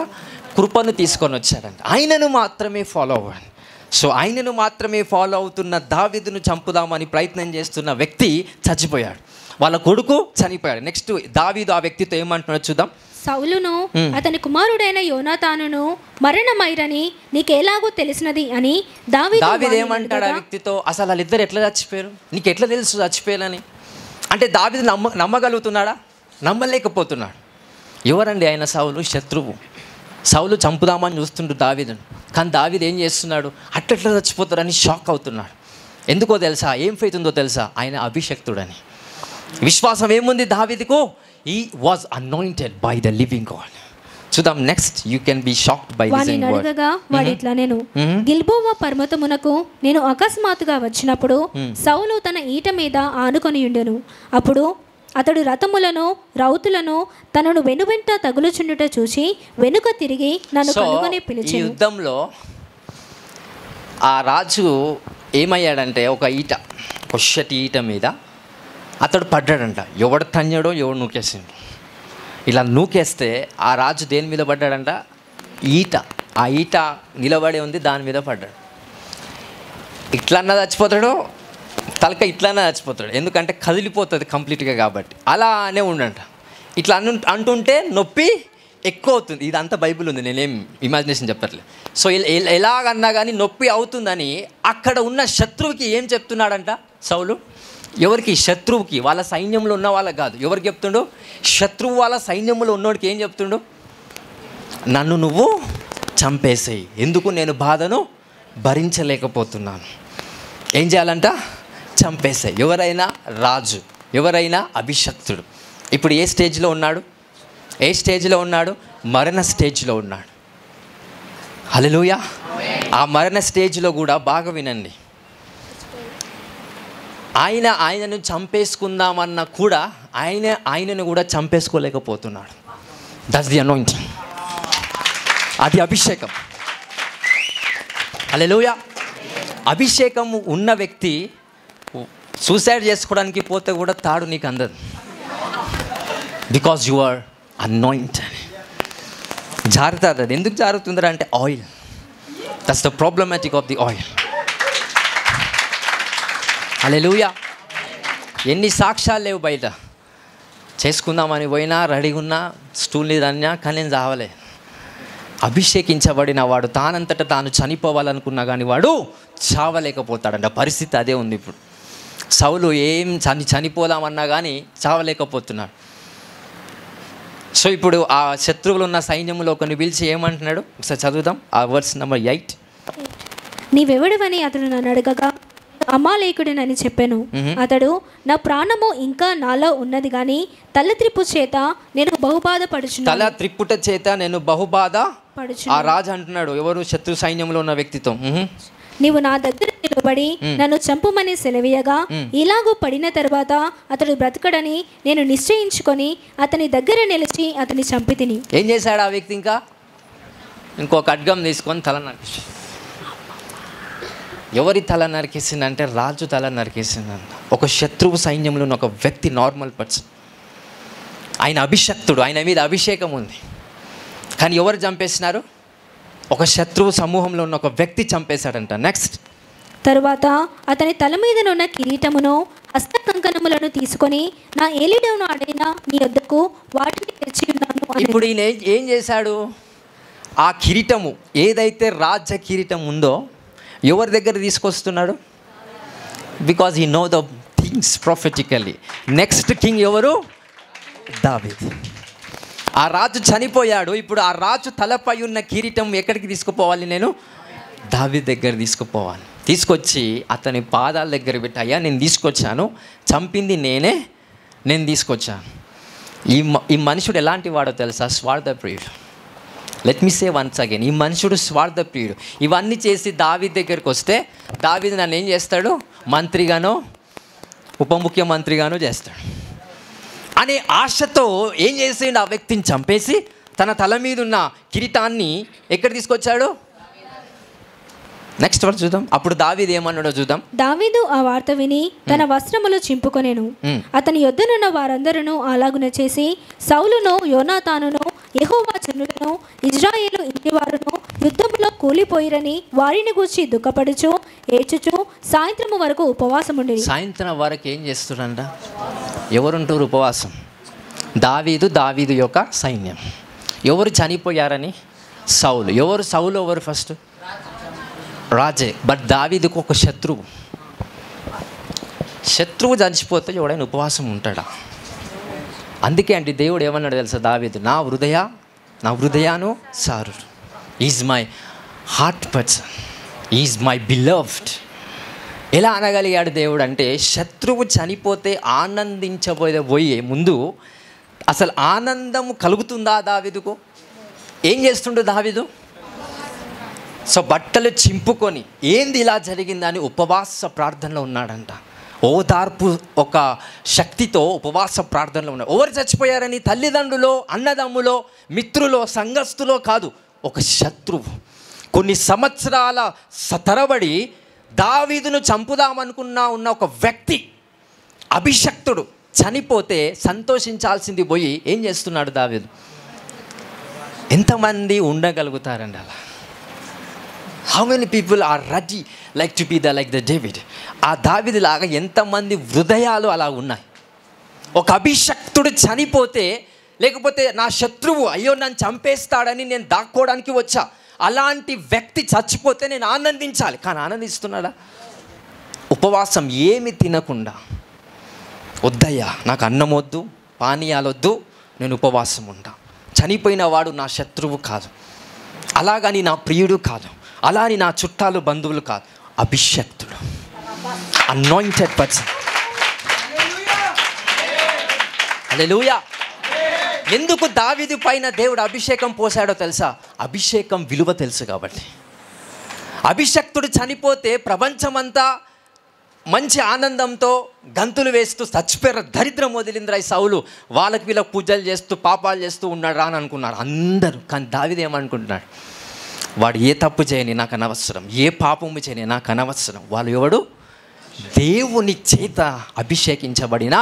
Speaker 1: కృపను తీసుకొని వచ్చాడంట. ఆయనను మాత్రమే ఫాలో అవ్వండి. సో ఆయనను మాత్రమే ఫాలో అవుతున్న దావీదును చంపుదామని ప్రయత్నం చేస్తున్న వ్యక్తి చచ్చిపోయాడు. వాళ్ళ కొడుకు చనిపోయాడు. నెక్స్ట్ దావీదు ఆ వ్యక్తితో ఏమంటున్నాడో చూద్దాం.
Speaker 2: సౌలును అతని కుమారుడైన యోనాతానును మరణమైరని నీకెలాగో తెలిసినది అని దావీదు
Speaker 1: ఏమంటాడు ఆ వ్యక్తితో? అసలు వాళ్ళిద్దరు ఎట్లా చచ్చిపోయారు? నీకు ఎట్లా తెలుసు చచ్చిపోయారని? అంటే దావీదు నమ్మగలుగుతున్నాడా? నమ్మలేకపోతున్నాడు. ఎవరండి ఆయన? సౌలు శత్రువు. సౌలు చంపుదామని చూస్తుండు దావీదును. కానీ దావీదు ఏం చేస్తున్నాడు? అట్లెట్లా చచ్చిపోతారని షాక్ అవుతున్నాడు. ఎందుకో తెలుసా? ఏం ఫెయిత్ ఉందో తెలుసా? ఆయన అభిషక్తుడని. విశ్వాసం ఏముంది దావీదుకు? He was anointed by the living God. చూద్దాం next. You can be shocked by this word.
Speaker 2: అడగగా వాడు ఇట్లా, నేను గిల్బోవా పర్వతమునకు నేను అకస్మాత్తుగా వచ్చినప్పుడు సౌలు తన ఈట మీద ఆనుకొని ఉండెను. అప్పుడు అతడు రథములను రౌతులను తనను వెనువెంట తగులుచుండుట చూసి వెనుక తిరిగి నన్ను కనుగొని పిలిచెను.
Speaker 1: ఈ యుద్ధంలో ఆ రాజు ఏమయ్యాడంటే ఒక కొషటి ఈట మీద అతడు పడ్డాడంట. ఎవడు తన్యాడో ఎవడు నూకేసిండు. ఇలా నూకేస్తే ఆ రాజు దేని మీద పడ్డాడంట? ఈట. ఆ ఈట నిలబడి ఉంది, దాని మీద పడ్డాడు. ఇట్లన్నా చచ్చిపోతాడు, తలక ఇట్లన్నా చచ్చిపోతాడు. ఎందుకంటే కదిలిపోతుంది కంప్లీట్గా కాబట్టి. అలానే ఉండంట. ఇట్లా అంటుంటే నొప్పి ఎక్కువ అవుతుంది. ఇదంతా బైబిల్ ఉంది, నేనేం ఇమాజినేషన్ చెప్పట్లేదు. సో ఎలాగన్నా కానీ నొప్పి అవుతుందని అక్కడ ఉన్న శత్రువుకి ఏం చెప్తున్నాడంట సౌలు? ఎవరికి? శత్రువుకి. వాళ్ళ సైన్యంలో ఉన్న వాళ్ళకి కాదు. ఎవరికి చెప్తుండు? శత్రువు వాళ్ళ సైన్యంలో ఉన్నోడికి ఏం చెప్తుండు? నన్ను నువ్వు చంపేసేయి, ఎందుకు నేను బాధను భరించలేకపోతున్నాను. ఏం చేయాలంట? చంపేసేయి. ఎవరైనా రాజు, ఎవరైనా అభిషక్తుడు. ఇప్పుడు ఏ స్టేజ్లో ఉన్నాడు? మరణ స్టేజ్లో ఉన్నాడు. హల్లెలూయా. ఆ మరణ స్టేజ్లో కూడా బాగా వినండి, ఆయనను చంపేసుకుందామన్నా కూడా ఆయనను కూడా చంపేసుకోలేకపోతున్నాడు. That's the anointing. అది అభిషేకం. హల్లెలూయా. అభిషేకం ఉన్న వ్యక్తి సూసైడ్ చేసుకోవడానికి పోతే కూడా తాడు నీకు అందదు. Because you are anointed. జారుతుంది. అది ఎందుకు జారుతుందా అంటే oil. That's the problematic of the oil. Hallelujah. ఎన్ని సాక్ష్యాలు లేవు బయట. చేసుకుందామని పోయినా రెడీగా ఉన్నా స్టూల్ అన్నా కానీ నేను చావలే. అభిషేకించబడిన వాడు తానంతట తాను చనిపోవాలనుకున్నా కానీ వాడు చావలేకపోతాడంట. పరిస్థితి అదే ఉంది ఇప్పుడు. సౌలు ఏం చనిపోదామన్నా కానీ చావలేకపోతున్నాడు. సో ఇప్పుడు ఆ శత్రువులు ఉన్న సైన్యంలో కొన్ని పిలిచి ఏమంటున్నాడు ఒకసారి చదువుదాం. ఆ వర్స్ నెంబర్ 8.
Speaker 2: నీవెవడివని అతడు నన్ను అడగగా అమాలేకుడినని చెప్పాను. అతడు నా ప్రాణము ఇంకా నాలో ఉన్నది కానీ తల త్రిప్పు చేత నేను బహుబాధపడుచున్నాను.
Speaker 1: తల త్రిప్పుట చేత నేను బహుబాధ పడుచు. ఆ రాజు అంటున్నాడు ఎవరు? శత్రు సైన్యంలో ఉన్న వ్యక్తితో,
Speaker 2: నీవు నా దగ్గర నిలబడి నన్ను చంపుమని సెలవీయగా ఇలాగూ పడిన తర్వాత అతడు బ్రతకడని నేను నిశ్చయించుకొని అతని దగ్గర నిలిచి అతని చంపి తిని.
Speaker 1: ఏం చేశాడు ఆ వ్యక్తి? ఇంకో ఖడ్గం తీసుకొని తల నరికేసి. ఎవరి తల నరికేసిందంటే రాజు తల నరికేసిందంట. ఒక శత్రువు సైన్యంలో ఉన్న ఒక వ్యక్తి, నార్మల్ పర్సన్. ఆయన అభిషక్తుడు, ఆయన మీద అభిషేకం ఉంది. కానీ ఎవరు చంపేసినారు? ఒక శత్రువు సమూహంలో ఉన్న ఒక వ్యక్తి చంపేశాడంట. నెక్స్ట్.
Speaker 2: తరువాత అతని తల మీదనున్న కిరీటమును హస్త కంకణములను తీసుకొని నా ఏలిడను అడిగిన నీ వద్దకు వాటిని తెచ్చి ఉన్నాను.
Speaker 1: ఇప్పుడు ఈయన ఏం చేశాడు? ఆ కిరీటము ఏదైతే రాజ్య కిరీటం ఉందో ఎవరి దగ్గర తీసుకొస్తున్నాడు? Because he know the things prophetically. Next king ఎవరు? దావీదు. ఆ రాజు చనిపోయాడు. ఇప్పుడు ఆ రాజు తలపై ఉన్న కిరీటం ఎక్కడికి తీసుకుపోవాలి? నేను దావీదు దగ్గర తీసుకుపోవాలి. తీసుకొచ్చి అతని పాదాల దగ్గర పెట్టి, అయ్యా నేను తీసుకొచ్చాను, చంపింది నేను తీసుకొచ్చాను. ఈ మనుషుడు ఎలాంటి వాడో తెలుసా? స్వార్థప్రియుడు. Let me say once again, ఈ మనుషుడు స్వార్థప్రియుడు. ఇవన్నీ చేసి దావీదు దగ్గరికి వస్తే దావీదు నన్ను ఏం చేస్తాడు? మంత్రిగానో ఉప ముఖ్యమంత్రిగానో చేస్తాడు అనే ఆశతో ఏం చేసిండు? ఆ వ్యక్తిని చంపేసి తన తల మీద ఉన్న కిరీటాన్ని ఎక్కడ తీసుకొచ్చాడు? నెక్స్ట్ వర్డ్ చూద్దాం. అప్పుడు దావీదు ఏమన్నాడో చూద్దాం.
Speaker 2: దావీదు ఆ వార్త విని తన వస్త్రములు చింపుకొనెను. అతని యొద్దనున్న వారందరూ అలాగున చేసి సౌలును యోనాతానును యెహోవా జనులను ఇజ్రాయేలు ఇంటివారును యుద్ధములో కూలిపోయిరని వారిని గూర్చి దుఃఖపడుచు ఏడ్చుచు సాయంత్రము వరకు ఉపవాసముండి.
Speaker 1: సాయంత్రం వరకు ఏం చేస్తున్నారంట? ఎవరుంటారు ఉపవాసం? దావీదు యొక్క సైన్యం. ఎవరు చనిపోయారని? సౌలు. ఎవరు సౌలు? ఎవరు ఫస్ట్? రాజే. బట్ దావీదుకు ఒక శత్రువు చనిపోతే ఎవడైనా ఉపవాసం ఉంటాడా? అందుకే అంటే దేవుడు ఏమన్నాడు తెలుసా? దావీదు నా హృదయాను సారుడు. Is my heart person, is my beloved. ఎలా అనగలిగాడు దేవుడు అంటే శత్రువు చనిపోతే ఆనందించబోయే ముందు అసలు ఆనందం కలుగుతుందా దావీదుకు? ఏం చేస్తుండు దావీదు? సో బట్టలు చింపుకొని ఏంది ఇలా జరిగిందని ఉపవాస ప్రార్థనలో ఉన్నాడంట. ఓదార్పు ఒక శక్తితో ఉపవాస ప్రార్థనలో ఉన్నాడు. ఎవరు చచ్చిపోయారని? తల్లిదండ్రులో, అన్నదమ్ములో, మిత్రులో, సంఘస్థులో కాదు, ఒక శత్రువు. కొన్ని సంవత్సరాల తరబడి దావీదును చంపుదామనుకున్నా ఉన్న ఒక వ్యక్తి, అభిషక్తుడు చనిపోతే సంతోషించాల్సింది పోయి ఏం చేస్తున్నాడు దావీదు? ఎంతమంది ఉండగలుగుతారండి అలా? How many people are ready like to be like the David? ఆ దావీదు లాగా ఎంతమంది హృదయాలు అలా ఉన్నాయి? ఒక అభిషక్తుడు చనిపోతే, లేకపోతే నా శత్రువు అయ్యో నన్ను చంపేస్తాడని నేను దాక్కోవడానికి వచ్చా, అలాంటి వ్యక్తి చచ్చిపోతే నేను ఆనందించాలి. కానీ ఆనందిస్తున్నాడా? ఉపవాసం ఏమి తినకుండా, వద్దయ్యా నాకు అన్నం వద్దు, పానీయాలు వద్దు, నేను ఉపవాసం ఉంటా. చనిపోయిన వాడు నా శత్రువు కాదు, అలాగని నా ప్రియుడు కాదు, అలా అని నా చుట్టాలు బంధువులు కాదు, అభిషక్తుడు, అనాయింటెడ్ పర్సన్. హల్లెలూయా. ఎందుకు దావీదు పైన దేవుడు అభిషేకం పోసాడో తెలుసా? అభిషేకం విలువ తెలుసు కాబట్టి. అభిషక్తుడు చనిపోతే ప్రపంచమంతా మంచి ఆనందంతో గంతులు వేస్తూ చచ్చిపోయారు, దరిద్రం వదిలిందిరా ఈ సౌలు, వాళ్ళకి వీళ్ళకి పూజలు చేస్తూ పాపాలు చేస్తూ ఉన్నాడు రా అని అనుకున్నారు అందరూ. కానీ దావీదు ఏమనుకుంటున్నాడు, వాడు ఏ తప్పు చేయని నాకు అనవసరం, ఏ పాపము చేయని నాకు అనవసరం, వాళ్ళు ఎవడు దేవుని చేత అభిషేకించబడిన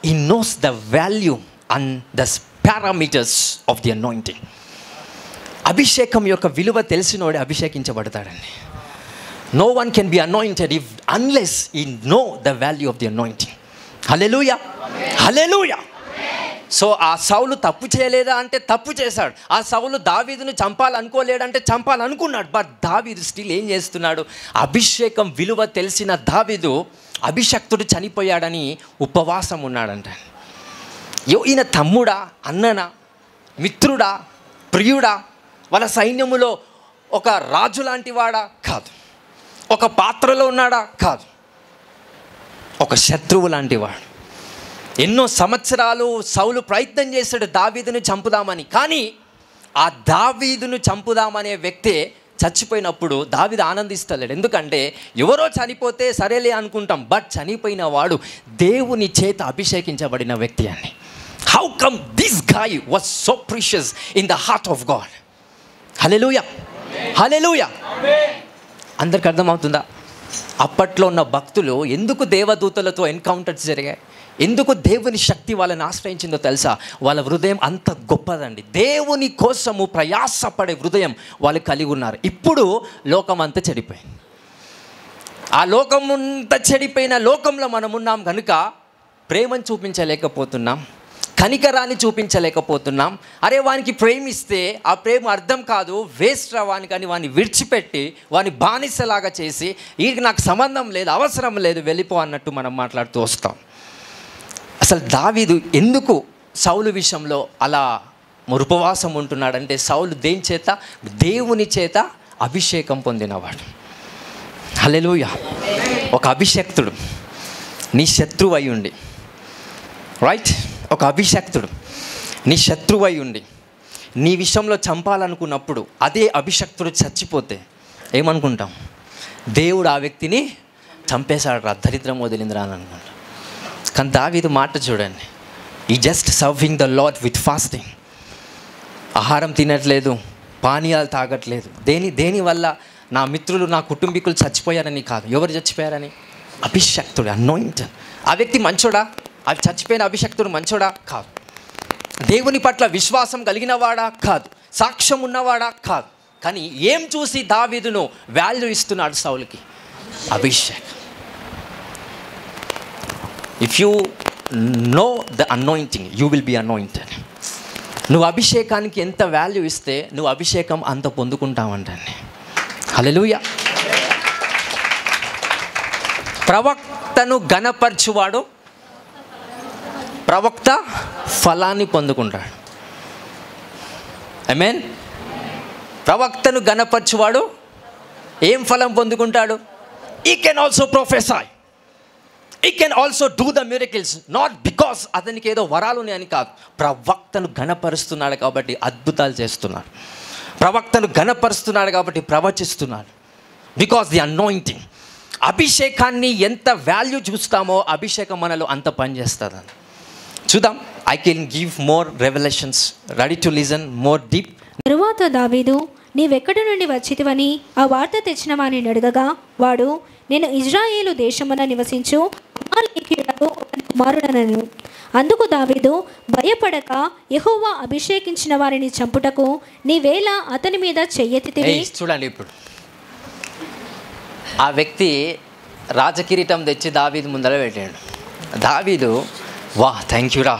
Speaker 1: he knows the value and the parameters of the anointing. అభిషేకం యొక్క విలువ తెలిసినోడే అభిషేకించబడతాడండి. No one can be anointed unless he know the value of the anointing. Hallelujah. Hallelujah. So ఆ సౌలు తప్పు చేయలేదా అంటే తప్పు చేశాడు. ఆ సౌలు దావీదును చంపాలనుకోలేడంటే చంపాలనుకున్నాడు. బట్ దావీదు స్టిల్ ఏం చేస్తున్నాడు, అభిషేకం విలువ తెలిసిన దావీదు అభిషక్తుడు చనిపోయాడని ఉపవాసం ఉన్నాడంట. ఈయన తమ్ముడా, అన్ననా, మిత్రుడా, ప్రియుడా, వాళ్ళ సైన్యములో ఒక రాజు లాంటి వాడా కాదు, ఒక పాత్రలో ఉన్నాడా కాదు, ఒక శత్రువు లాంటి వాడు. ఎన్నో సంవత్సరాలు సౌలు ప్రయత్నం చేశాడు దావీదును చంపుదామని. కానీ ఆ దావీదును చంపుదామనే వ్యక్తే చచ్చిపోయినప్పుడు దావీదు ఆనందిస్తలేడు. ఎందుకంటే ఎవరో చనిపోతే సరేలే అనుకుంటాం, బట్ చనిపోయిన వాడు దేవుని చేత అభిషేకించబడిన వ్యక్తి అని. How come this guy was so precious in the heart of God. Hallelujah, hallelujah. అందరికి అర్థమవుతుందా? అప్పట్లో ఉన్న భక్తులు ఎందుకు దేవదూతలతో ఎన్కౌంటర్స్ జరిగాయి, ఎందుకు దేవుని శక్తి వాళ్ళని ఆశ్రయించిందో తెలుసా? వాళ్ళ హృదయం అంత గొప్పదండి. దేవుని కోసము ప్రయాసపడే హృదయం వాళ్ళు కలిగి ఉన్నారు. ఇప్పుడు లోకం అంతా చెడిపోయింది. ఆ లోకం అంతా చెడిపోయిన లోకంలో మనం ఉన్నాం కనుక ప్రేమను చూపించలేకపోతున్నాం, కనికరాన్ని చూపించలేకపోతున్నాం. అరే వానికి ప్రేమిస్తే ఆ ప్రేమ అర్థం కాదు, వేస్ట్ రా వానికి అని వాడిని విడిచిపెట్టి వాని బానిసలాగా చేసి వీడికి నాకు సంబంధం లేదు, అవసరం లేదు, వెళ్ళిపో అన్నట్టు మనం మాట్లాడుతూ వస్తాం. అసలు దావీదు ఎందుకు సౌలు విషయంలో అలా ఉపవాసం ఉంటున్నాడంటే సౌలు దేని చేత, దేవుని చేత అభిషేకం పొందినవాడు. హల్లెలూయా. ఒక అభిషక్తుడు నీ శత్రువు అయి ఉండి, రైట్, ఒక అభిషక్తుడు నీ శత్రువు అయి ఉండి నీ విషయంలో చంపాలనుకున్నప్పుడు అదే అభిషక్తుడు చచ్చిపోతే ఏమనుకుంటాం? దేవుడు ఆ వ్యక్తిని చంపేశాడు రా, దరిద్రం వదిలిందిరా అని అనుకుంటాం. కానీ దావీదు మాట చూడండి, ఈ just serving the lord with fasting. ఆహారం తినట్లేదు, పానీయాలు తాగట్లేదు. దేనివల్ల? నా మిత్రులు, నా కుటుంబీకులు చచ్చిపోయారని కాదు. ఎవరు చచ్చిపోయారని? అభిషక్తుడు, అనాయింటెడ్. ఆ వ్యక్తి మంచోడా? అవి చచ్చిపోయిన అభిషక్తుడు మంచోడా? కాదు. దేవుని పట్ల విశ్వాసం కలిగినవాడా? కాదు. సాక్ష్యం ఉన్నవాడా? కాదు. కానీ ఏం చూసి దావీదును వాల్యూ ఇస్తున్నాడు సౌలుకి? అభిషేకం. If you know the anointing you will be anointed. నువ్వు అభిషేకానికి ఎంత వాల్యూ ఇస్తే నువ్వు అభిషేకం అంత పొందుకుంటావంటండి. హల్లెలూయా. ప్రవక్తను ఘనపరచువాడు ప్రవక్త ఫలాన్ని పొందుకుంటాడు. ఆమేన్. ప్రవక్తను ఘనపరచువాడు ఏం ఫలం పొందుకుంటాడు? he can also prophesy, he can also do the miracles, not because అతనికి ఏదో వరాలు ఉన్నాయని కాదు. ప్రవక్తను ఘనపరుస్తున్నాడు కాబట్టి అద్భుతాలు చేస్తున్నాడు. ప్రవక్తను ఘనపరుస్తున్నాడు కాబట్టి ప్రవచిస్తున్నాడు. Because the anointing. అభిషేకాన్ని ఎంత వాల్యూ చూస్తామో అభిషేకం మనలో అంత పనిచేస్తుంది. చూద్దాం. I can give more revolutions. Ready to listen more deep.
Speaker 2: తరువాత దావీదు, నీవెక్కడి నుండి వచ్చితివని ఆ వార్త తెచ్చిన వారిని అడగగా వాడు, నేను ఇజ్రాయేలు దేశమున నివసించు అమాలేకీయులకు ఒక కుమారుడనను. అందుకు దావీదు, భయపడక యెహోవా అభిషేకించిన వారిని చంపుటకు నీవేళ అతని మీద చెయ్యెత్తితివి.
Speaker 1: చూడండి, ఇప్పుడు ఆ వ్యక్తి రాజకిరీటం తెచ్చి దావీదు ముందర పెట్టాడు. దావీదు, వా థ్యాంక్ యూ రా,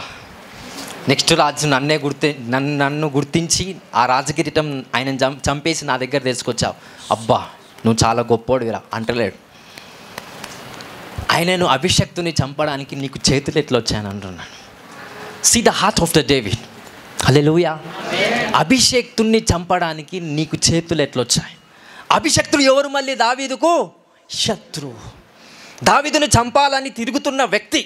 Speaker 1: నెక్స్ట్ రాజు నన్ను గుర్తించి ఆ రాజకిరీటం ఆయన చంపేసి నా దగ్గర తీసుకొచ్చావు, అబ్బా నువ్వు చాలా గొప్పోడివిరా అంటలేడు. ఆయనను అభిషక్తుని చంపడానికి నీకు చేతులు ఎట్లా వచ్చాయని అంటున్నాను. See the heart of the David. Hallelujah. అభిషక్తుని చంపడానికి నీకు చేతులు ఎట్లొచ్చాయి? అభిషక్తుడు ఎవరు? మళ్ళీ దావీదుకు శత్రువు. దావీదును చంపాలని తిరుగుతున్న వ్యక్తి.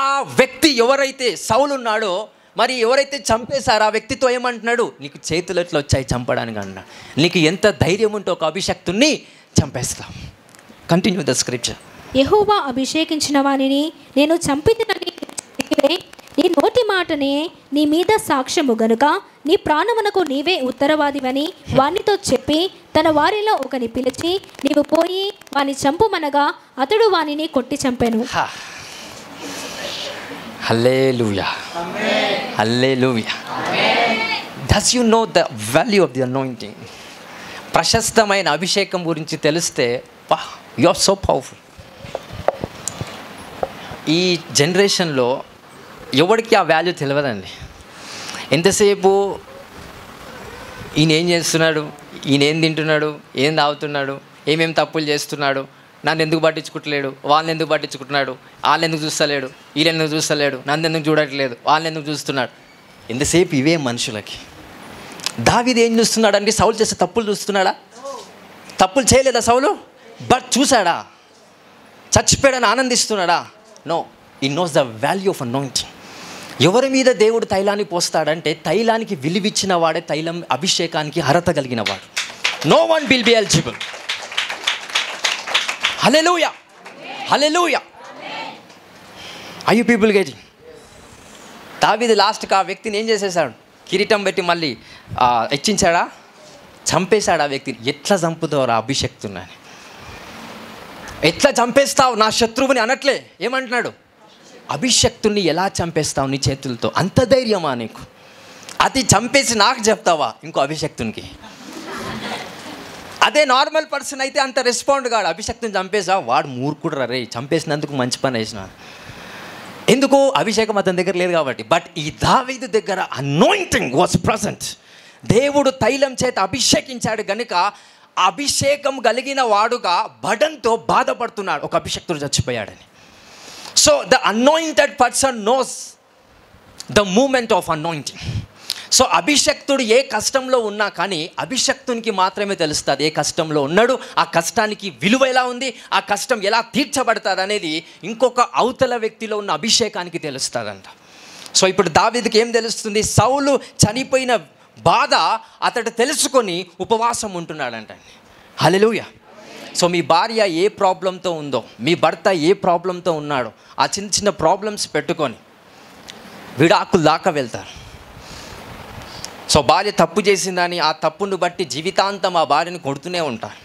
Speaker 1: ఆ వ్యక్తి ఎవరైతే సౌలు ఉన్నాడో, మరి ఎవరైతే చంపేశారో ఆ వ్యక్తితో ఏమంటున్నాడు? నీకు చేతులు ఎట్లా వచ్చాయి చంపడానికి అన్నాడు. నీకు ఎంత ధైర్యం ఉంటే ఒక అభిషక్తుని చంపేస్తాం. Continue the scripture.
Speaker 2: యెహోవా అభిషేకించిన వానిని నేను చంపితినని నీ నోటి మాటనే నీ మీద సాక్ష్యము గనుక నీ ప్రాణమునకు నీవే ఉత్తరవాదివని వానితో చెప్పి తన వారిలో ఒకని పిలిచి నీవు పోయి వాని చంపుమనగా అతడు వానిని కొట్టి చంపెను.
Speaker 1: Hallelujah, hallelujah. Does you know the value of the anointing? ప్రశస్తమైన అభిషేకం గురించి తెలిస్తే యు ఆర్ సో పవర్ఫుల్. ఈ జనరేషన్లో ఎవరికి ఆ వాల్యూ తెలియదండి. ఎంతసేపు ఈయన ఏం చేస్తున్నాడు, ఈయన ఏం తింటున్నాడు, ఏం తాగుతున్నాడు, ఏమేమి తప్పులు చేస్తున్నాడు, నన్ను ఎందుకు పట్టించుకుంటలేడు, వాళ్ళని ఎందుకు పట్టించుకుంటున్నాడు, వాళ్ళని ఎందుకు చూస్తలేడు, వీళ్ళని ఎందుకు చూస్తలేడు, నన్ను ఎందుకు చూడట్లేదు, వాళ్ళని ఎందుకు చూస్తున్నాడు. ఎంతసేపు ఇవే మనుషులకి. దావీదు ఏం చూస్తున్నాడు అంటే సౌలు చేసే తప్పులు చూస్తున్నాడా? తప్పులు చేయలేదా సౌలు? బట్ చూసాడా? చచ్చిపోయాడని ఆనందిస్తున్నాడా? నో, ఈ knows the value of anointing. ఎవరి మీద దేవుడు తైలాన్ని పోస్తాడంటే తైలానికి విలువిచ్చిన వాడే తైలం అభిషేకానికి అర్హత కలిగిన వాడు. No one will be eligible. Hallelujah, hallelujah. Are you people getting? దావీదు లాస్ట్కి ఆ వ్యక్తిని ఏం చేసేసాడు? కిరీటం పెట్టి మళ్ళీ హెచ్చించాడా? చంపేశాడు ఆ వ్యక్తిని. ఎట్లా చంపుతావు అభిషేక్తున్నాని? ఎట్లా చంపేస్తావు నా శత్రువుని అనట్లే, ఏమంటున్నాడు? అభిషక్తుని ఎలా చంపేస్తావు నీ చేతులతో? అంత ధైర్యమా నీకు? అది చంపేసి నాకు చెప్తావా ఇంకో అభిషక్తునికి? అదే నార్మల్ పర్సన్ అయితే అంత రెస్పాండ్ కాడు. అభిషక్తుని చంపేసా, వాడు మూర్ఖుడు రే, చంపేసినందుకు మంచి పని వేసిన. ఎందుకు? అభిషేకం అతని దగ్గర లేదు కాబట్టి. బట్ ఈ దావీదు దగ్గర అనాయింటింగ్ వాస్ ప్రజెంట్. దేవుడు తైలం చేత అభిషేకించాడు గనుక అభిషేకం కలిగిన వాడుగా బడంతో బాధపడుతున్నాడు ఒక అభిషక్తుడు చచ్చిపోయాడని. So the anointed person knows the moment of anointing. So అభిషక్తుడు ఏ కష్టంలో ఉన్నా కానీ అభిషక్తునికి మాత్రమే తెలుస్తుంది ఏ కష్టంలో ఉన్నాడు, ఆ కష్టానికి విలువ ఎలా ఉంది, ఆ కష్టం ఎలా తీర్చబడుతుంది అనేది ఇంకొక అవతల వ్యక్తిలో ఉన్న అభిషేకానికి తెలుస్తుందంట. సో ఇప్పుడు దావీదుకి ఏం తెలుస్తుంది? సౌలు చనిపోయిన బాధ అతడు తెలుసుకొని ఉపవాసం ఉంటున్నాడంట. హల్లెలూయా. సో మీ భార్య ఏ ప్రాబ్లంతో ఉందో, మీ భర్త ఏ ప్రాబ్లంతో ఉన్నాడో, ఆ చిన్న చిన్న ప్రాబ్లమ్స్ పెట్టుకొని విడాకులు దాకా వెళ్తారు. సో భార్య తప్పు చేసిందని ఆ తప్పును బట్టి జీవితాంతం ఆ భార్యను కొడుతూనే ఉంటారు.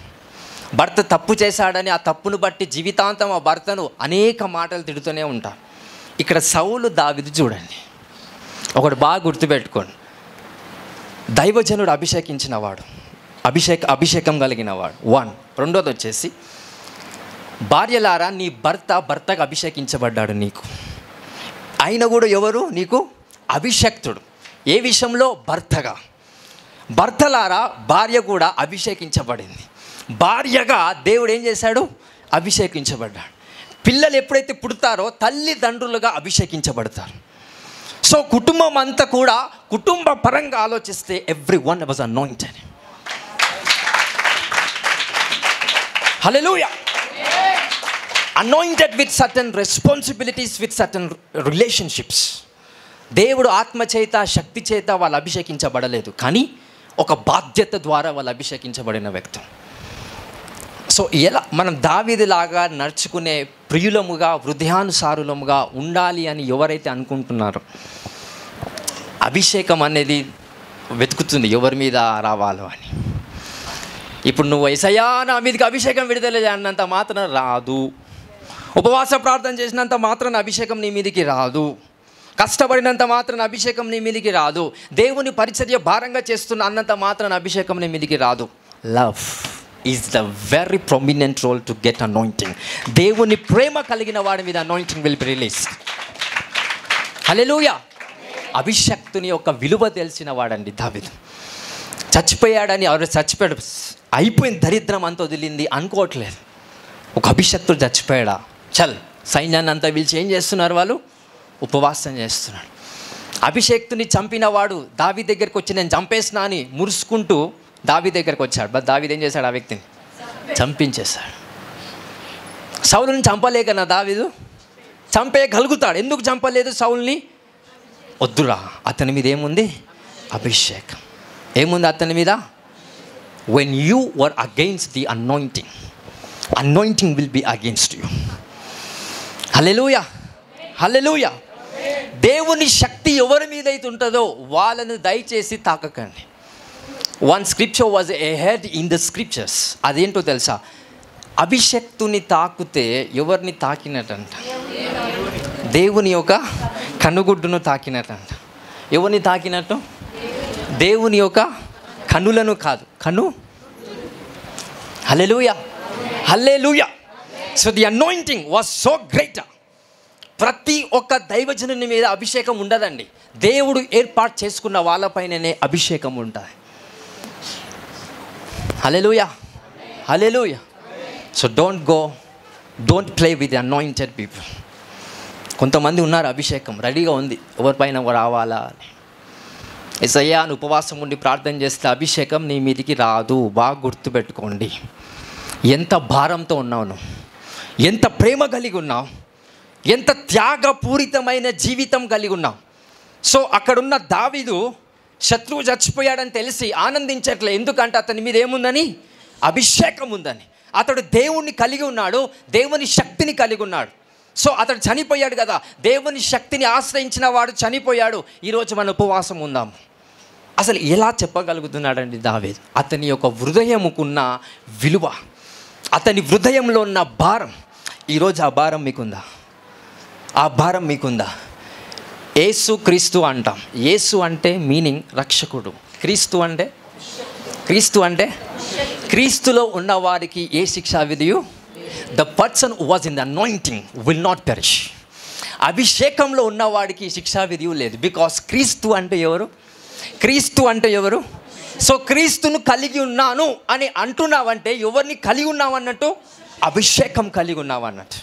Speaker 1: భర్త తప్పు చేశాడని ఆ తప్పును బట్టి జీవితాంతం ఆ భర్తను అనేక మాటలు తిడుతూనే ఉంటారు. ఇక్కడ సౌలు దావీదు చూడండి, ఒకటి బాగా గుర్తుపెట్టుకోండి. దైవజనుడు అభిషేకించిన వాడు, అభిషేకం కలిగిన వాడు. 1. రెండోది వచ్చేసి భార్యలారా, నీ భర్తకు అభిషేకించబడ్డాడు నీకు. ఆయన కూడా ఎవరు? నీకు అభిషక్తుడు. ఏ విషయంలో? భర్తగా. భర్తలారా, భార్య కూడా అభిషేకించబడింది. భార్యగా దేవుడు ఏం చేశాడు? అభిషేకించబడ్డాడు. పిల్లలు ఎప్పుడైతే పుడతారో తల్లిదండ్రులుగా అభిషేకించబడతారు. సో కుటుంబం అంతా కూడా కుటుంబ పరంగా ఆలోచిస్తే every one was anointed. Hallelujah. Anointed with certain responsibilities, with certain relationships. దేవుడు ఆత్మ చేత శక్తి చేత వాళ్ళు అభిషేకించబడలేదు, కానీ ఒక బాధ్యత ద్వారా వాళ్ళు అభిషేకించబడిన వ్యక్తి. సో ఎలా మనం దావీదులాగా నడుచుకునే ప్రియులముగా హృదయానుసారులముగా ఉండాలి అని ఎవరైతే అనుకుంటున్నారో, అభిషేకం అనేది వెతుకుతుంది ఎవరి మీద రావాలో అని. ఇప్పుడు నువ్వు యేసయ్యా నా మీదకి అభిషేకం విడుదల అన్నంత మాత్రం రాదు. ఉపవాస ప్రార్థన చేసినంత మాత్రం అభిషేకం నీ మీదికి రాదు. కష్టపడినంత మాత్రం అభిషేకం నీ మీదికి రాదు. దేవుని పరిచర్య భారంగా చేస్తున్న అన్నంత మాత్రం అభిషేకం నీ మీదికి రాదు. Love is the very prominent role to get anointing. దేవుని ప్రేమ కలిగిన వాడి మీద anointing will be released. Hallelujah. అభిషక్తుని యొక్క విలువ తెలిసిన వాడండి దావీదు. చచ్చిపోయాడని ఎవరు చచ్చిపోయాడు అయిపోయింది, దరిద్రం అంతా వదిలింది అనుకోవట్లేదు. ఒక అభిషక్తుడు చచ్చిపోయాడా, చల్ సైన్యాన్ని అంతా పిలిచి ఏం చేస్తున్నారు వాళ్ళు? ఉపవాసం చేస్తున్నాడు. అభిషేక్తుని చంపిన వాడు దావీదు దగ్గరికి వచ్చి నేను చంపేసినా అని మురుసుకుంటూ దావీదు దగ్గరికి వచ్చాడు. బట్ దావీదు ఏం చేశాడు? ఆ వ్యక్తిని చంపించేశాడు. సౌలుని చంపలేకనా దావీదు? చంపేయగలుగుతాడు. ఎందుకు చంపలేదు సౌలుని? వద్దురా, అతని మీద ఏముంది? అభిషేకం. ఏముంది అతని మీద? when you were against the anointing will be against you. హల్లెలూయా, హల్లెలూయా. దేవుని శక్తి ఎవరి మీద అయితే ఉంటుందో వాళ్ళను దయచేసి తాకకండి. One scripture was ahead in the scriptures. అదేంటో తెలుసా? అభిషక్తుని తాకితే ఎవరిని తాకినట్టంట? దేవుని యొక్క కనుగుడ్డును తాకినట్టంట. ఎవరిని తాకినట్టు? దేవుని యొక్క కనులను కాదు, కను. Hallelujah, hallelujah. So the anointing was so great. ప్రతి ఒక్క దైవజనుని మీద అభిషేకం ఉండదండి. దేవుడు ఏర్పాటు చేసుకున్న వాళ్ళపైననే అభిషేకం ఉంటుంది. Hallelujah, hallelujah. So don't play with anointed people. కొంతమంది ఉన్నారు, అభిషేకం రెడీగా ఉంది, ఎవరిపైన రావాలా అని. యేసయ్యా అని ఉపవాసం ఉండి ప్రార్థన చేస్తే అభిషేకం నీ మీదికి రాదు. బాగా గుర్తుపెట్టుకోండి. ఎంత భారంతో ఉన్నావు నువ్వు, ఎంత ప్రేమ కలిగి ఉన్నావు, ఎంత త్యాగపూరితమైన జీవితం కలిగి ఉన్నావు. సో అక్కడున్న దావీదు శత్రువు చచ్చిపోయాడని తెలిసి ఆనందించట్లే. ఎందుకంటే అతని మీద ఏముందని? అభిషేకం ఉందని. అతడు దేవుణ్ణి కలిగి ఉన్నాడు, దేవుని శక్తిని కలిగి ఉన్నాడు. సో అతడు చనిపోయాడు కదా, దేవుని శక్తిని ఆశ్రయించిన వాడు చనిపోయాడు. ఈరోజు మన ఉపవాసం ఉందాం. అసలు ఎలా చెప్పగలుగుతున్నాడండి దావీదు? అతని యొక్క హృదయముకున్న విలువ, అతని హృదయంలో ఉన్న భారం. ఈరోజు ఆ భారం మీకుందా? ఆ భారం మీకుందా? యేసు క్రీస్తు అంటాం. యేసు అంటే మీనింగ్ రక్షకుడు. క్రీస్తు అంటే క్రీస్తులో ఉన్నవారికి ఏ శిక్షా విధియు? The person who was in the anointing will not perish. అభిషేకంలో ఉన్నవాడికి శిక్షా విధియు లేదు. బికాస్ క్రీస్తు అంటే ఎవరు? క్రీస్తు అంటే ఎవరు? సో క్రీస్తును కలిగి ఉన్నాను అని అంటున్నావంటే ఎవరిని కలిగి ఉన్నావు అన్నట్టు? అభిషేకం కలిగి ఉన్నావు అన్నట్టు.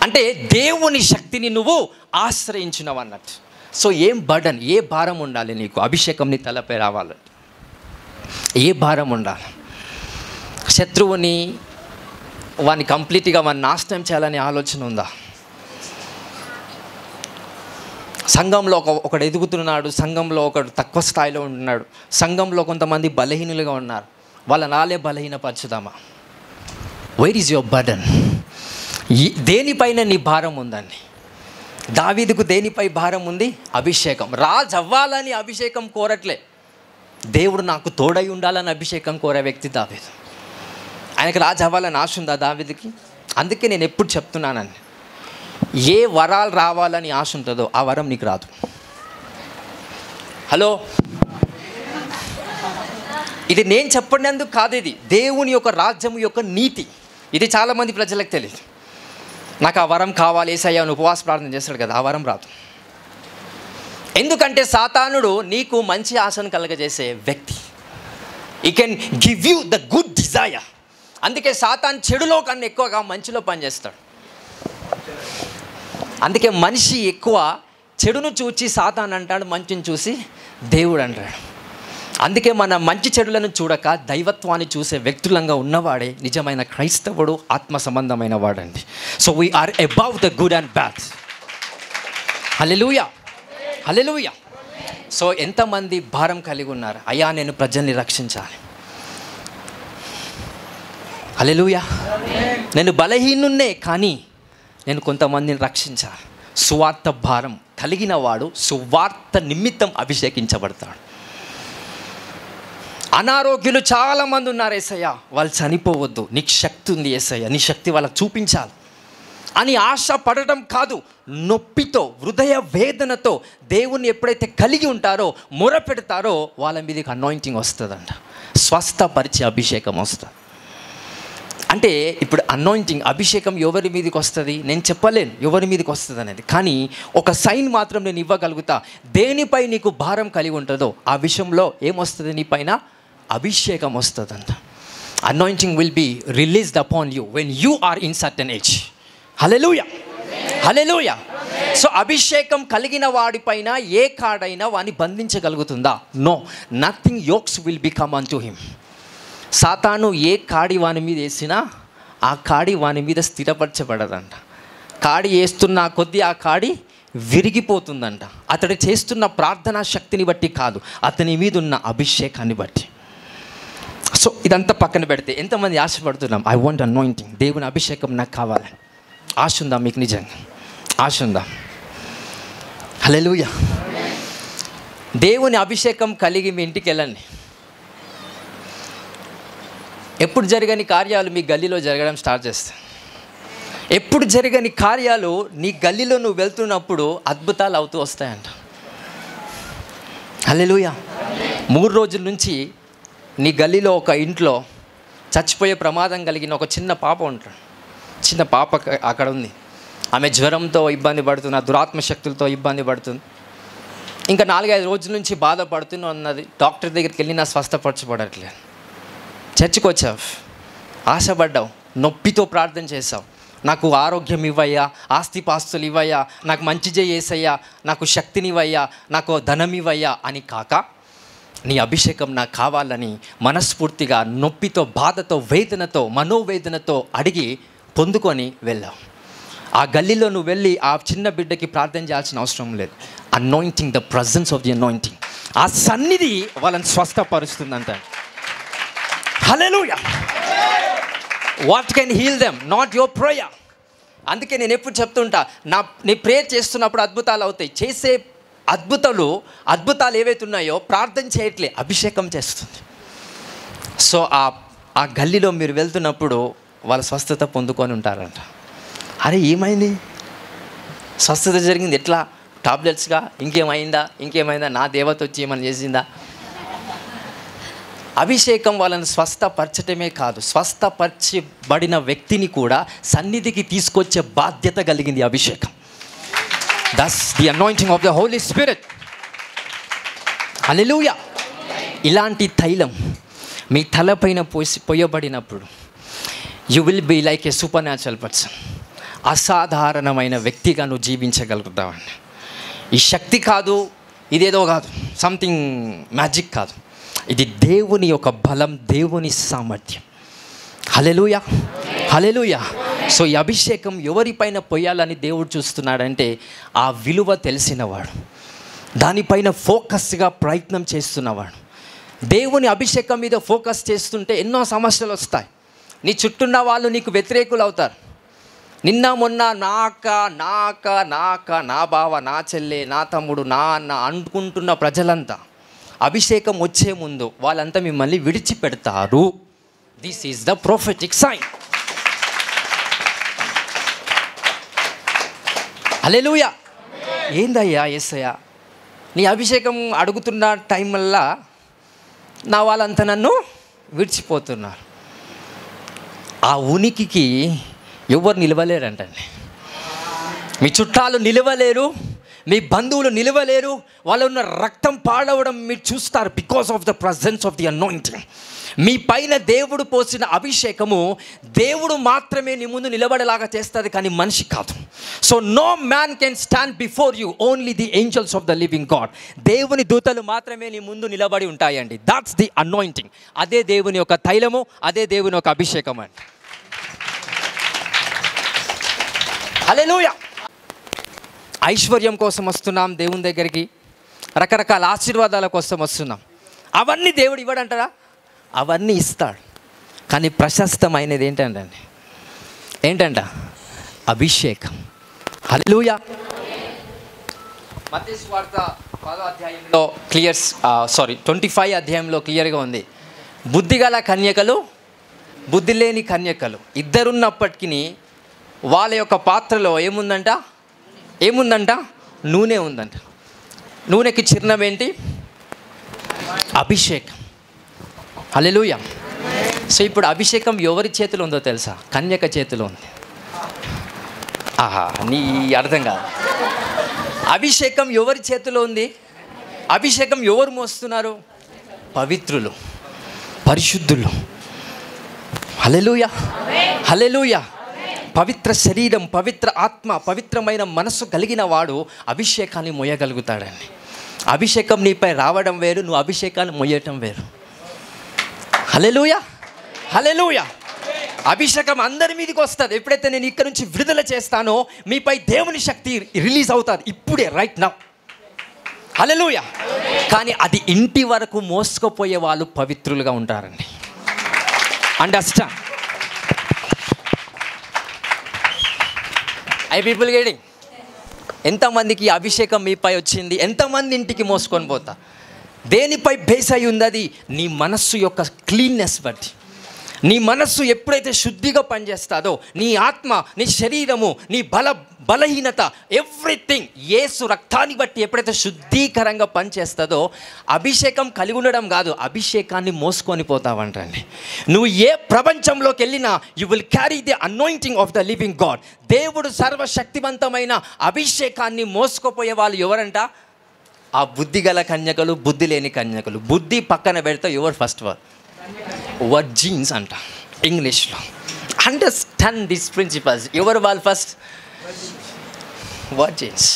Speaker 1: అంటే దేవుని శక్తిని నువ్వు ఆశ్రయించినవు అన్నట్టు. సో ఏం బర్డన్, ఏ భారం ఉండాలి నీకు? అభిషేకం నీ తలపై రావాలంటే ఏ భారం ఉండాలి? శత్రువుని వాడిని కంప్లీట్గా వాడిని నాశనం చేయాలనే ఆలోచన ఉందా? సంఘంలో ఒకడు ఎదుగుతున్నాడు, సంఘంలో ఒకడు తక్కువ స్థాయిలో ఉంటున్నాడు, సంఘంలో కొంతమంది బలహీనులుగా ఉన్నారు, వాళ్ళ నాలే బలహీనపరచుదామా? Where is your burden? దేనిపైన నీ భారం ఉందండి? దావీదుకు దేనిపై భారం ఉంది? అభిషేకం. రాజు అవ్వాలని అభిషేకం కోరట్లే, దేవుడు నాకు తోడై ఉండాలని అభిషేకం కోరే వ్యక్తి దావీదు. ఆయనకు రాజు అవ్వాలని ఆశ ఉందా దావీదుకి? అందుకే నేను ఎప్పుడు చెప్తున్నానండి, ఏ వరాలు రావాలని ఆశ ఉంటుందో ఆ వరం నీకు రాదు. హలో, ఇది నేను చెప్పినందుకు కాదు, ఇది దేవుని యొక్క రాజ్యం యొక్క నీతి. ఇది చాలామంది ప్రజలకు తెలియదు. నాకు ఆ వరం కావాలి యేసయ్యా అని ఉపవాస ప్రార్థన చేస్తాడు కదా, ఆ వరం రాదు. ఎందుకంటే సాతానుడు నీకు మంచి ఆశను కలగజేసే వ్యక్తి. He can give you the good desire. అందుకే సాతాన్ చెడులో కన్నా ఎక్కువగా మంచిలో పనిచేస్తాడు. అందుకే మనిషి ఎక్కువ చెడును చూసి సాతాన్ అంటాడు, మంచిని చూసి దేవుడు అంటాడు. అందుకే మన మంచి చెడులను చూడక దైవత్వాన్ని చూసే వ్యక్తులంగా ఉన్నవాడే నిజమైన క్రైస్తవుడు, ఆత్మ సంబంధమైన వాడండి. So we are above the good and bad. Hallelujah, hallelujah. So ఎంతమంది భారం కలిగి ఉన్నారు? అయ్యా నేను ప్రజల్ని రక్షించాలి. హల్లెలూయా. నేను బలహీనున్నే కానీ నేను కొంతమందిని రక్షించాలి. సువార్త భారం కలిగిన వాడు సువార్త నిమిత్తం అభిషేకించబడతాడు. అనారోగ్యులు చాలామంది ఉన్నారు యేసయ్యా, వాళ్ళు చనిపోవద్దు, నీకు శక్తి ఉంది యేసయ్యా, నీ శక్తి వాళ్ళకి చూపించాలి అని ఆశ పడటం కాదు, నొప్పితో హృదయ వేదనతో దేవుణ్ణి ఎప్పుడైతే కలిగి ఉంటారో, మొర పెడతారో వాళ్ళ మీదకి అనాయింటింగ్ వస్తుందంట, స్వస్థపరిచే అభిషేకం వస్తుంది. అంటే ఇప్పుడు అనాయింటింగ్ అభిషేకం ఎవరి మీదకి వస్తుంది నేను చెప్పలేను ఎవరి మీదకి వస్తుంది అనేది, కానీ ఒక సైన్ మాత్రం నేను ఇవ్వగలుగుతా. దేనిపై నీకు భారం కలిగి ఉంటుందో ఆ విషయంలో ఏమొస్తుంది? నీ పైన అభిషేకం వస్తుందంట. Anointing will be released upon you when you are in certain age. Hallelujah, hallelujah. So అభిషేకం కలిగిన వాడిపైన ఏ కాడైనా వాడిని బంధించగలుగుతుందా? No, nothing yokes will become unto him. సాతాను ఏ కాడి వాని మీద వేసినా ఆ కాడి వాని మీద స్థిరపరచబడదంట. కాడి వేస్తున్న కొద్దీ ఆ కాడి విరిగిపోతుందంట. అతడు చేస్తున్న ప్రార్థనా శక్తిని బట్టి కాదు, అతని మీద ఉన్న అభిషేకాన్ని బట్టి. సో ఇదంతా పక్కన పెడితే ఎంతమంది ఆశపడుతున్నాం, ఐ వాంట్ అనాయింటింగ్, దేవుని అభిషేకం నాకు కావాలి. ఆశ ఉందా మీకు? నిజంగా ఆశ ఉందా? హల్లెలూయా. దేవుని అభిషేకం కలిగి మీ ఇంటికి వెళ్ళండి. ఎప్పుడు జరగని కార్యాలు మీ గల్లీలో జరగడం స్టార్ట్ చేస్తాయి. ఎప్పుడు జరగని కార్యాలు నీ గల్లీలో నువ్వు వెళ్తున్నప్పుడు అద్భుతాలు అవుతూ వస్తాయంట. హల్లెలూయా. 3 రోజుల నుంచి నీ గల్లీలో ఒక ఇంట్లో చచ్చిపోయే ప్రమాదం కలిగిన ఒక చిన్న పాప ఉంటాడు. చిన్న పాప అక్కడ ఉంది. ఆమె జ్వరంతో ఇబ్బంది పడుతుంది, దురాత్మ శక్తులతో ఇబ్బంది పడుతుంది. ఇంకా 4-5 రోజుల నుంచి బాధపడుతూనే ఉన్నది. డాక్టర్ దగ్గరికి వెళ్ళి నా స్వస్థపరచబడట్లేదు. చర్చికి వచ్చావు, ఆశపడ్డావు, నొప్పితో ప్రార్థన చేసావు, నాకు ఆరోగ్యం ఇవ్వయ్యా, ఆస్తిపాస్తులు ఇవ్వయ్యా, నాకు మంచి చేయేసయ్యా, నాకు శక్తిని ఇవ్వయ్యా, నాకు ధనం ఇవ్వయ్యా అని కాక నీ అభిషేకం నాకు కావాలని మనస్ఫూర్తిగా నొప్పితో, బాధతో, వేదనతో, మనోవేదనతో అడిగి పొందుకొని వెళ్ళావు. ఆ గల్లీలో నువ్వు వెళ్ళి ఆ చిన్న బిడ్డకి ప్రార్థన చేయాల్సిన అవసరం లేదు. Anointing, the presence of the anointing, ఆ సన్నిధి వాళ్ళని స్వస్థపరుస్తుందంట. Hallelujah. What can heal them? Not your prayer. అందుకే నేను ఎప్పుడు చెప్తుంటా, నీ ప్రేయర్ చేస్తున్నప్పుడు అద్భుతాలు అవుతాయి. చేసే అద్భుతాలు ఏవైతే ఉన్నాయో ప్రార్థన చేయట్లే, అభిషేకం చేస్తుంది. సో ఆ గల్లీలో మీరు వెళ్తున్నప్పుడు వాళ్ళ స్వస్థత పొందుకొని ఉంటారంట. అరే ఏమైంది? స్వస్థత జరిగింది ఎట్లా? టాబ్లెట్స్గా? ఇంకేమైందా? నా దేవత వచ్చి ఏమైనా చేసిందా? అభిషేకం వాళ్ళని స్వస్థపరచటమే కాదు, స్వస్థపరచబడిన వ్యక్తిని కూడా సన్నిధికి తీసుకొచ్చే బాధ్యత కలిగింది అభిషేకం. That's the anointing of the holy spirit. Hallelujah. ఇలాంటి తైలం మీ తలపైన పోయబడినప్పుడు you will be like a supernatural person. అసాధారణమైన వ్యక్తిగా నువ్వు జీవించగలుగుతావండి. ఈ శక్తి కాదు, ఇదేదో కాదు, సంథింగ్ మ్యాజిక్ కాదు, ఇది దేవుని యొక్క బలం, దేవుని సామర్థ్యం. హల్లెలూయా, హల్లెలూయా. సో ఈ అభిషేకం ఎవరిపైన పోయాలని దేవుడు చూస్తున్నాడంటే ఆ విలువ తెలిసినవాడు, దానిపైన ఫోకస్గా ప్రయత్నం చేస్తున్నవాడు. దేవుని అభిషేకం మీద ఫోకస్ చేస్తుంటే ఎన్నో సమస్యలు వస్తాయి. నీ చుట్టూన్న వాళ్ళు నీకు వ్యతిరేకులు అవుతారు. నిన్న మొన్న నాక నా బావ, నా చెల్లె, నా తమ్ముడు, నా అన్న అనుకుంటున్న ప్రజలంతా అభిషేకం వచ్చే ముందు వాళ్ళంతా మిమ్మల్ని విడిచిపెడతారు. This is the prophetic sign. Hallelujah. ఏందయ్యా యేసయ్యా, నీ అభిషేకం అడుగుతున్న టైం వల్ల నా వాళ్ళంతా నన్ను విడిచిపోతున్నారు. ఆ ఉనికికి ఎవరు నిలవలేరంటండి. మీ చుట్టాలు నిలవలేరు, మీ బంధువులు నిలవలేరు, వాళ్ళు ఉన్న రక్తం పాడవడం మీరు చూస్తారు. Because of the presence of the anointing. మీ పైన దేవుడు పోసిన అభిషేకము దేవుడు మాత్రమే నీ ముందు నిలబడేలాగా చేస్తుంది, కానీ మనిషి కాదు. So no man can stand before you, only the angels of the living God. దేవుని దూతలు మాత్రమే నీ ముందు నిలబడి ఉంటాయండి. That's the anointing. అదే దేవుని యొక్క తైలము, అదే దేవుని యొక్క అభిషేకం అండి. హల్లెలూయా. ఐశ్వర్యం కోసం వస్తున్నాం దేవుని దగ్గరికి, రకరకాల ఆశీర్వాదాల కోసం వస్తున్నాం. అవన్నీ దేవుడు ఇవ్వడంటారా? అవన్నీ ఇస్తాడు, కానీ ప్రశస్తమైనది ఏంటంట? అభిషేకం. హల్లెలూయా. మత్తయి సువార్త 10వ అధ్యాయంలో 25 అధ్యాయంలో క్లియర్గా ఉంది. బుద్ధిగల కన్యకలు, బుద్ధి లేని కన్యకలు ఇద్దరున్నప్పటికీ వాళ్ళ యొక్క పాత్రలో ఏముందంట? నూనె ఉందంట. నూనెకి చిహ్నం ఏంటి? అభిషేకం. హల్లెలూయా. సో ఇప్పుడు అభిషేకం ఎవరి చేతిలో ఉందో తెలుసా? కన్యక చేతిలో ఉంది. నీ అర్థం కాదు. అభిషేకం ఎవరి చేతిలో ఉంది? అభిషేకం ఎవరు మోస్తున్నారు? పవిత్రులు, పరిశుద్ధులు. హల్లెలూయా, హల్లెలూయా. పవిత్ర శరీరం, పవిత్ర ఆత్మ, పవిత్రమైన మనస్సు కలిగిన వాడు అభిషేకాన్ని మోయగలుగుతాడండి. అభిషేకం నీపై రావడం వేరు, నువ్వు అభిషేకాన్ని మోయటం వేరు. హల్లెలూయా, హల్లెలూయా. అభిషేకం అందరి మీదకి వస్తుంది. ఎప్పుడైతే నేను ఇక్కడ నుంచి విడుదల చేస్తానో మీపై దేవుని శక్తి రిలీజ్ అవుతుంది ఇప్పుడే, రైట్ నౌ. హల్లెలూయా. కానీ అది ఇంటి వరకు మోసుకుపోయే వాళ్ళు పవిత్రులుగా ఉంటారండి. అండర్స్టాండ్? I people getting? ఎంతమందికి అభిషేకం మీపై వచ్చింది? ఎంతమంది ఇంటికి మోసుకొని పోతా? దేనిపై బేస్ అయి ఉంది? అది నీ మనస్సు యొక్క క్లీన్నెస్ బట్టి. నీ మనస్సు ఎప్పుడైతే శుద్ధిగా పనిచేస్తుందో, నీ ఆత్మ, నీ శరీరము, నీ బలహీనత, ఎవ్రీథింగ్ యేసు రక్తాన్ని బట్టి ఎప్పుడైతే శుద్ధీకరంగా పనిచేస్తుందో, అభిషేకం కలిగి ఉండడం కాదు, అభిషేకాన్ని మోసుకొని పోతావంటండి. నువ్వు ఏ ప్రపంచంలోకి వెళ్ళినా you will carry the anointing of the living God. దేవుడు సర్వశక్తివంతమైన అభిషేకాన్ని మోసుకుపోయే వాళ్ళు ఎవరంట? ఆ బుద్ధి గల కన్యకలు, బుద్ధి లేని కన్యకలు. బుద్ధి పక్కన పెడితే ఎవరు ఫస్ట్ వర్జిన్స్ అంట ఇంగ్లీష్లో. Understand this principles. ఎవరు వాళ్ళు first? Virgins.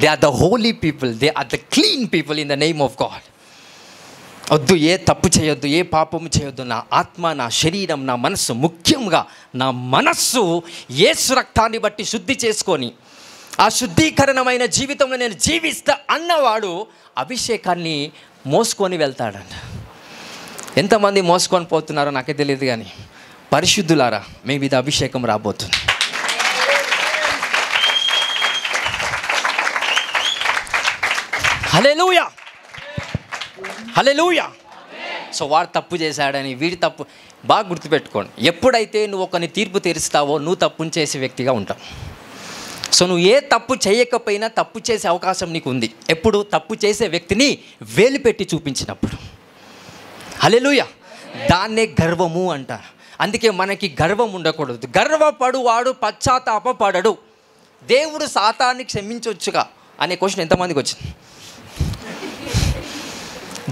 Speaker 1: They are the holy people, they are the clean people in the name of God. వద్దు, ఏ తప్పు చేయొద్దు, ఏ పాపము చేయొద్దు. నా ఆత్మ, నా శరీరం, నా మనస్సు, ముఖ్యంగా నా మనస్సు యేసు రక్తాన్ని బట్టి శుద్ధి చేసుకొని ఆ శుద్ధీకరణమైన జీవితంలో నేను జీవిస్తా అన్నవాడు అభిషేకాన్ని మోసుకొని వెళ్తాడంట. ఎంతమంది మోసుకొని పోతున్నారో నాకే తెలియదు, కానీ పరిశుద్ధులారా మీ మీద అభిషేకం రాబోతుంది. హల్లెలూయా, హల్లెలూయా. సో వాడు తప్పు చేశాడని, వీడి తప్పు బాగా గుర్తుపెట్టుకోండి. ఎప్పుడైతే నువ్వు ఒకరిని తీర్పు తీరుస్తావో నువ్వు తప్పుని చేసే వ్యక్తిగా ఉంటావు. సో నువ్వు ఏ తప్పు చేయకపోయినా తప్పు చేసే అవకాశం నీకు ఉంది. ఎప్పుడు? తప్పు చేసే వ్యక్తిని వేలు పెట్టి చూపించినప్పుడు. హల్లెలూయా. దాన్నే గర్వము అంటారు. అందుకే మనకి గర్వం ఉండకూడదు. గర్వపడు వాడు పశ్చాత్తాపపడడు. దేవుడు సాతాన్ని క్షమించవచ్చుగా అనే క్వశ్చన్ ఎంతమందికి వచ్చింది?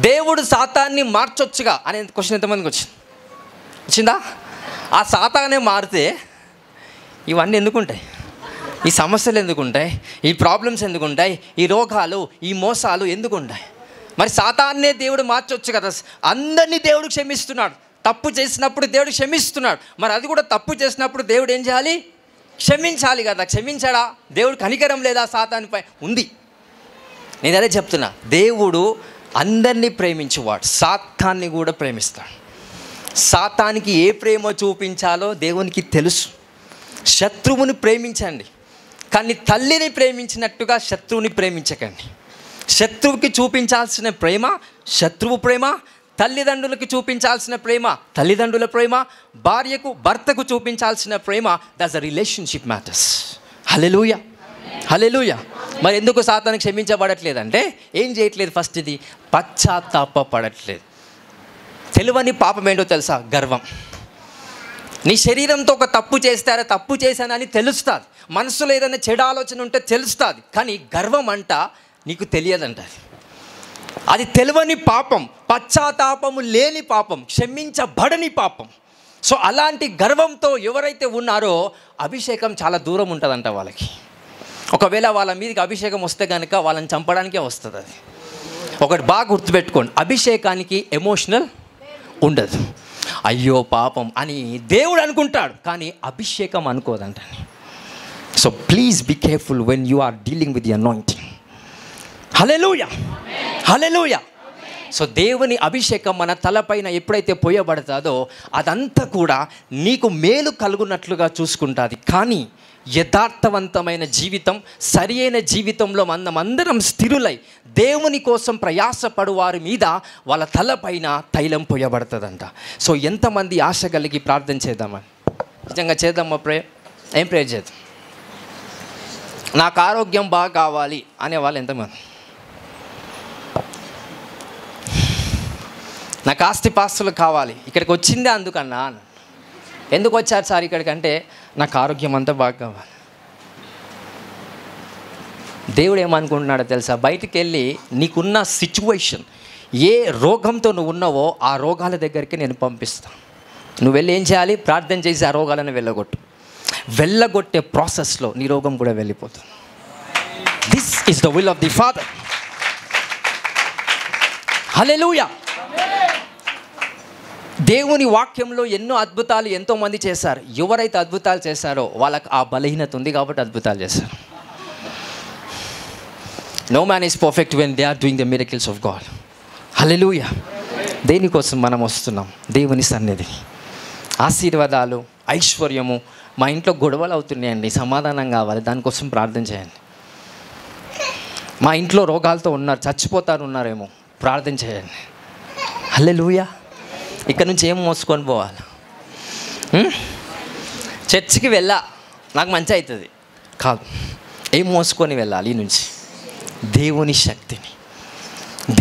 Speaker 1: దేవుడు సాతాన్ని మార్చొచ్చుగా అనే క్వశ్చన్ ఎంతమందికి వచ్చిందా? ఆ సాతానే మారితే ఇవన్నీ ఎందుకుంటాయి? ఈ సమస్యలు ఎందుకుంటాయి? ఈ ప్రాబ్లమ్స్ ఎందుకుంటాయి? ఈ రోగాలు, ఈ మోసాలు ఎందుకుంటాయి? మరి సాతాన్నే దేవుడు మార్చొచ్చు కదా. అందరినీ దేవుడు క్షమిస్తున్నాడు. తప్పు చేసినప్పుడు దేవుడు క్షమిస్తున్నాడు. మరి అది కూడా తప్పు చేసినప్పుడు దేవుడు ఏం చేయాలి? క్షమించాలి కదా. క్షమించాడా? దేవుడు కనికరం లేదా సాతానుపై? ఉంది. నేను అదే చెప్తున్నా. దేవుడు అందరినీ ప్రేమించేవాడు, సాతాన్ని కూడా ప్రేమిస్తాడు. సాతానికి ఏ ప్రేమ చూపించాలో దేవునికి తెలుసు. శత్రువుని ప్రేమించండి, కానీ తల్లిని ప్రేమించినట్టుగా శత్రువుని ప్రేమించకండి. శత్రువుకి చూపించాల్సిన ప్రేమ శత్రువు ప్రేమ, తల్లిదండ్రులకు చూపించాల్సిన ప్రేమ తల్లిదండ్రుల ప్రేమ, భార్యకు భర్తకు చూపించాల్సిన ప్రేమ. That's the relationship matters. Hallelujah, hallelujah. మరి ఎందుకు సాతాను క్షమించబడట్లేదంటే ఏం చేయట్లేదు? ఫస్ట్ ఇది పశ్చాత్తాపపడట్లేదు. తెలివని పాపం ఏంటో తెలుసా? గర్వం. నీ శరీరంతో ఒక తప్పు చేస్తారా, తప్పు చేశానని తెలుస్తుంది. మనసులో ఏదైనా చెడు ఆలోచన ఉంటే తెలుస్తుంది, కానీ గర్వం అంట నీకు తెలియదంట. అది తెలియని పాపం, పశ్చాత్తాపము లేని పాపం, క్షమించబడని పాపం. సో అలాంటి గర్వంతో ఎవరైతే ఉన్నారో అభిషేకం చాలా దూరం ఉంటుందంట వాళ్ళకి. ఒకవేళ వాళ్ళ మీదకి అభిషేకం వస్తే కనుక వాళ్ళని చంపడానికే వస్తుంది. అది ఒకటి బాగా గుర్తుపెట్టుకోండి. అభిషేకానికి ఎమోషనల్ ఉండదు. అయ్యో పాపం అని దేవుడు అనుకుంటాడు, కానీ అభిషేకం అనుకోదంట. So please be careful when you are dealing with the anointing. Hallelujah, hallelujah. So దేవుని అభిషేకం మన తలపైన ఎప్పుడైతే పోయబడుతుందో అదంతా కూడా నీకు మేలు కలుగునట్లుగా చూసుకుంటుంది. కానీ యథార్థవంతమైన జీవితం, సరి అయిన జీవితంలో మనమందరం స్థిరులై దేవుని కోసం ప్రయాసపడు వారి మీద వాళ్ళ తలపైన తైలం పోయబడుతుందంట. సో ఎంతమంది ఆశ కలిగి ప్రార్థన చేద్దామని? నిజంగా చేద్దామా ప్రేయర్? ఏం ప్రేయర్ చేద్దాం? నాకు ఆరోగ్యం బాగా కావాలి అనేవాళ్ళు ఎంతమంది? నాకు ఆస్తిపాస్తులు కావాలి. ఇక్కడికి వచ్చిందే అందుకన్నా. ఎందుకు వచ్చారు సార్ ఇక్కడికంటే నాకు ఆరోగ్యం అంతా బాగా కావాలి. దేవుడు ఏమనుకుంటున్నాడో తెలుసా? బయటికి వెళ్ళి నీకున్న సిచ్యువేషన్, ఏ రోగంతో నువ్వు ఉన్నావో ఆ రోగాల దగ్గరికి నేను పంపిస్తాను. నువ్వు వెళ్ళి ఏం చేయాలి? ప్రార్థన చేసి ఆ రోగాలను వెళ్ళగొట్టే ప్రాసెస్లో నీ రోగం కూడా వెళ్ళిపోతుంది. This is the will of the father. Hallelujah. దేవుని వాక్యంలో ఎన్నో అద్భుతాలు ఎంతోమంది చేశారు. ఎవరైతే అద్భుతాలు చేశారో వాళ్ళకి ఆ బలహీనత ఉంది కాబట్టి అద్భుతాలు చేశారు. No man is perfect when they are doing the miracles of God. Hallelujah. దేనికోసం మనం వస్తున్నాం? దేవుని సన్నిధి, ఆశీర్వాదాలు, ఐశ్వర్యము, మా ఇంట్లో గొడవలు అవుతున్నాయండి, సమాధానం కావాలి, దానికోసం ప్రార్థన చేయండి. మా ఇంట్లో రోగాలతో ఉన్నారు, చచ్చిపోతారు ఉన్నారేమో, ప్రార్థన చేయండి. హల్లెలూయా. ఇక్కడ నుంచి ఏం మోసుకొని పోవాలి? చర్చికి వెళ్ళా నాకు మంచి అవుతుంది కాదు, ఏం మోసుకొని వెళ్ళాలి? ఈ నుంచి దేవుని శక్తిని,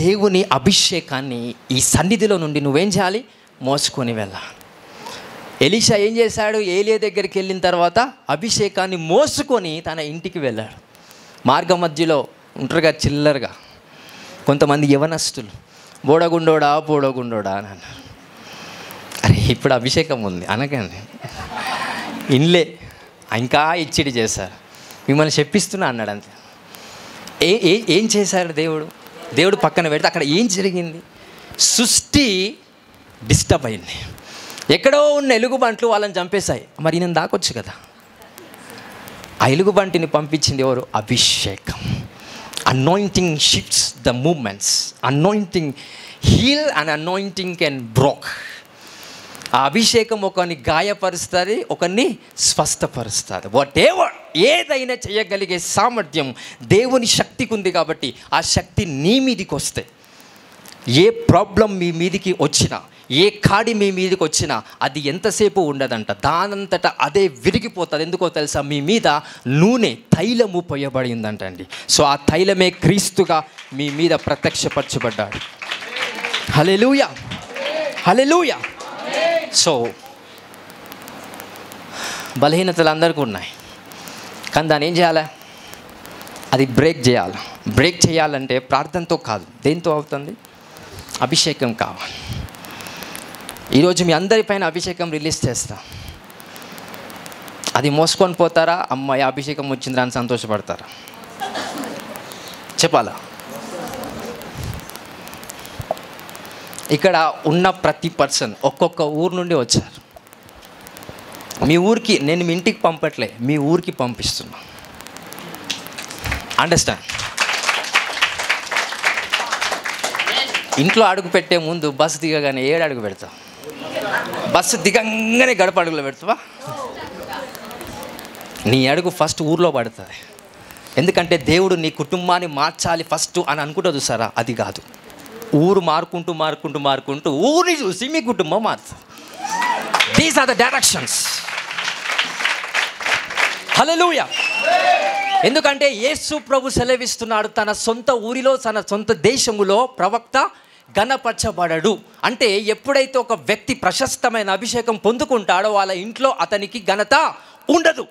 Speaker 1: దేవుని అభిషేకాన్ని ఈ సన్నిధిలో నుండి నువ్వేం చేయాలి? మోసుకొని వెళ్ళాలి. ఎలీషా ఏం చేశాడు? ఏలియా దగ్గరికి వెళ్ళిన తర్వాత అభిషేకాన్ని మోసుకొని తన ఇంటికి వెళ్ళాడు. మార్గ మధ్యలో ఉంటారుగా చిల్లరగా కొంతమంది యవనస్తులు, బోడగుండోడా బోడగుండోడా అని అన్నారు. అరే ఇప్పుడు అభిషేకం ఉంది అనకండి, ఇన్లే ఇంకా ఇచ్చిడి చేశారు, మిమ్మల్ని చెప్పిస్తున్నా అన్నాడు అంతే. ఏం చేశాడు దేవుడు పక్కన పెడితే అక్కడ ఏం జరిగింది? సృష్టి డిస్టర్బ్ అయింది. ఎక్కడో ఉన్న ఎలుగుబంట్లు వాళ్ళని చంపేశాయి. మరి నేను దాకొచ్చు కదా. ఆ ఎలుగుబంటిని పంపించింది ఎవరు? అభిషేకం. Anointing shifts the moments. Anointing heal and anointing can broke. ఆ అభిషేకం ఒకరిని గాయపరుస్తుంది, ఒకరిని స్వస్థపరుస్తుంది. వాట్ ఎవర్, ఏదైనా చేయగలిగే సామర్థ్యం దేవుని శక్తికి ఉంది. కాబట్టి ఆ శక్తి నీ మీదికి వస్తే, ఏ ప్రాబ్లం మీ మీదికి వచ్చినా, ఏ కాడి మీ మీదకి వచ్చినా అది ఎంతసేపు ఉండదంట, దానంతటా అదే విరిగిపోతుంది. ఎందుకో తెలుసా? మీ మీద నూనె, తైలము పోయబడిందంట అండి. సో ఆ తైలమే క్రీస్తుగా మీ మీద ప్రత్యక్షపరచబడ్డాడు. హల్లెలూయా, హల్లెలూయా. సో బలహీనతలు అందరికీ ఉన్నాయి, కానీ దాన్ని ఏం చేయాలి? అది బ్రేక్ చేయాలి. బ్రేక్ చేయాలంటే ప్రార్థనతో కాదు, దేంతో అవుతుంది? అభిషేకం కావాలి. ఈరోజు మీ అందరిపైన అభిషేకం రిలీజ్ చేస్తా. అది మోసుకొని పోతారా? అమ్మాయి అభిషేకం వచ్చిందిరా అని సంతోషపడతారా? చెప్పాలా? ఇక్కడ ఉన్న ప్రతి పర్సన్ ఒక్కొక్క ఊరు నుండి వచ్చారు. మీ ఊరికి నేను మీ ఇంటికి పంపట్లే, మీ ఊరికి పంపిస్తున్నా. అండర్స్టాండ్? ఇంట్లో అడుగు పెట్టే ముందు బస్సు దిగగానే ఏడు అడుగు పెడతావు? బస్సు దిగంగానే గడప అడుగులో పెడతావా? నీ అడుగు ఫస్ట్ ఊర్లో పడుతుంది. ఎందుకంటే దేవుడు నీ కుటుంబాన్ని మార్చాలి ఫస్ట్ అని అనుకుంటుంది సారా, అది కాదు. ఊరు మారుకుంటూ మారుకుంటూ మారుకుంటూ ఊరిని చూసి మీ కుటుంబం మారుతుంది. These are the directions. Hallelujah. ఎందుకంటే యేసు ప్రభు సెలవిస్తున్నాడు, తన సొంత ఊరిలో, తన సొంత దేశములో ప్రవక్త ఘనపరచబడడు. అంటే ఎప్పుడైతే ఒక వ్యక్తి ప్రశస్తమైన అభిషేకం పొందుకుంటాడో వాళ్ళ ఇంట్లో అతనికి ఘనత ఉండదు.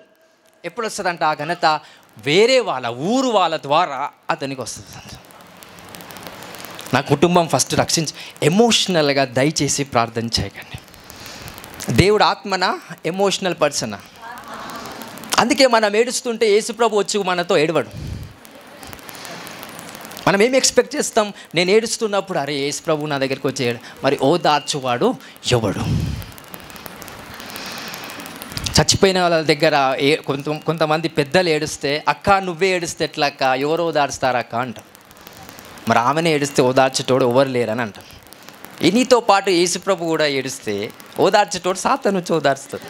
Speaker 1: ఎప్పుడు వస్తుందంట ఆ ఘనత? వేరే వాళ్ళ ఊరు వాళ్ళ ద్వారా అతనికి వస్తుంది. నా కుటుంబం ఫస్ట్ రక్షించి. ఎమోషనల్గా దయచేసి ప్రార్థన చేయకండి. దేవుడు ఆత్మనా, ఎమోషనల్ పర్సనా? అందుకే మనం ఏడుస్తుంటే యేసుప్రభు వచ్చి మనతో ఏడవడు. మనం ఏమి ఎక్స్పెక్ట్ చేస్తాం? నేను ఏడుస్తున్నప్పుడు అరే యేసుప్రభు నా దగ్గరికి వచ్చి మరి ఓదార్చువాడు ఎవడు? చచ్చిపోయిన వాళ్ళ దగ్గర కొంతమంది పెద్దలు ఏడుస్తే, అక్క నువ్వే ఏడుస్తే ఎట్లా అక్క, ఎవరు ఓదార్స్తారా అక్క అంట. మరి ఆమెనే ఏడుస్తే ఓదార్చేటోడు ఎవరు లేరని అంటాం. నీతో పాటు యేసుప్రభు కూడా ఏడుస్తే ఓదార్చేటోడు సాతాను వచ్చి ఓదార్స్తాడు.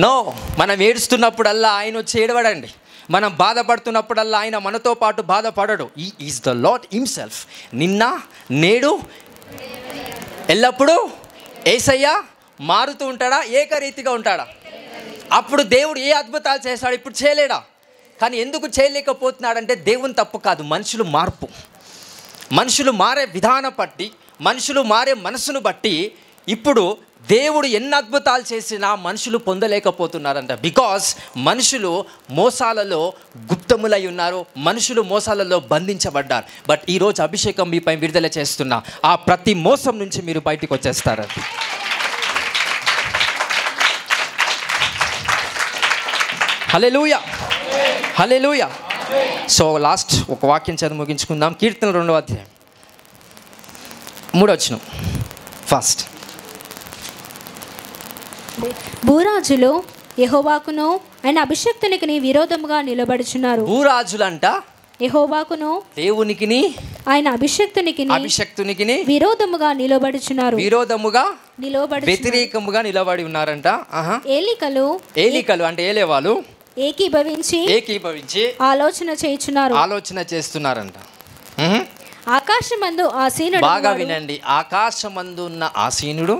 Speaker 1: నో, మనం ఏడుస్తున్నప్పుడల్లా ఆయన వచ్చి ఏడవడండి. మనం బాధపడుతున్నప్పుడల్లా ఆయన మనతో పాటు బాధపడడు. ఈ ఈజ్ ద లార్డ్ హిమ్సెల్ఫ్. నిన్న నేడు ఎల్లప్పుడూ యేసయ్య మారుతూ ఉంటాడా? ఏకరీతిగా ఉంటాడా? అప్పుడు దేవుడు ఏ అద్భుతాలు చేశాడు, ఇప్పుడు చేయలేడా? కానీ ఎందుకు చేయలేకపోతున్నాడంటే దేవుని తప్పు కాదు, మనుషులు మార్పు. మనుషులు మారే విధానం బట్టి, మనుషులు మారే మనసును బట్టి ఇప్పుడు దేవుడు ఎన్ని అద్భుతాలు చేసినా మనుషులు పొందలేకపోతున్నారంట. బికాస్ మనుషులు మోసాలలో గుప్తములై ఉన్నారు, మనుషులు మోసాలలో బంధించబడ్డారు. బట్ ఈరోజు అభిషేకం మీపై విడుదల చేస్తున్నా, ఆ ప్రతి మోసం నుంచి మీరు బయటికి వచ్చేస్తారండి. హల్లెలూయా, హల్లెలూయా. సో లాస్ట్ ఒక వాక్యం చదివి ముగించుకుందాం. కీర్తన 2వ అధ్యాయం 3వ వచనం. ఫస్ట్,
Speaker 2: భూరాజులు యెహోవాకును ఆయన అభిషక్తునికి విరోధముగా నిలబడుచున్నారు.
Speaker 1: భూరాజులంట
Speaker 2: యెహోవాకును
Speaker 1: దేవునికి
Speaker 2: ఆయన అభిషక్తునికి
Speaker 1: అభిషక్తునికి
Speaker 2: విరోధముగా నిలబడుచున్నారు.
Speaker 1: విరోధముగా
Speaker 2: నిలవబడి
Speaker 1: వ్యతిరేకముగా నిలబడి ఉన్నారంట. ఏలికలు అంటే ఏలేవాళ్ళు ఏకీభవించి ఆలోచన చేస్తున్నారంట.
Speaker 2: ఆకాశమందు ఆసీనుడు,
Speaker 1: బాగా వినండి, ఆకాశమందు ఉన్న ఆసీనుడు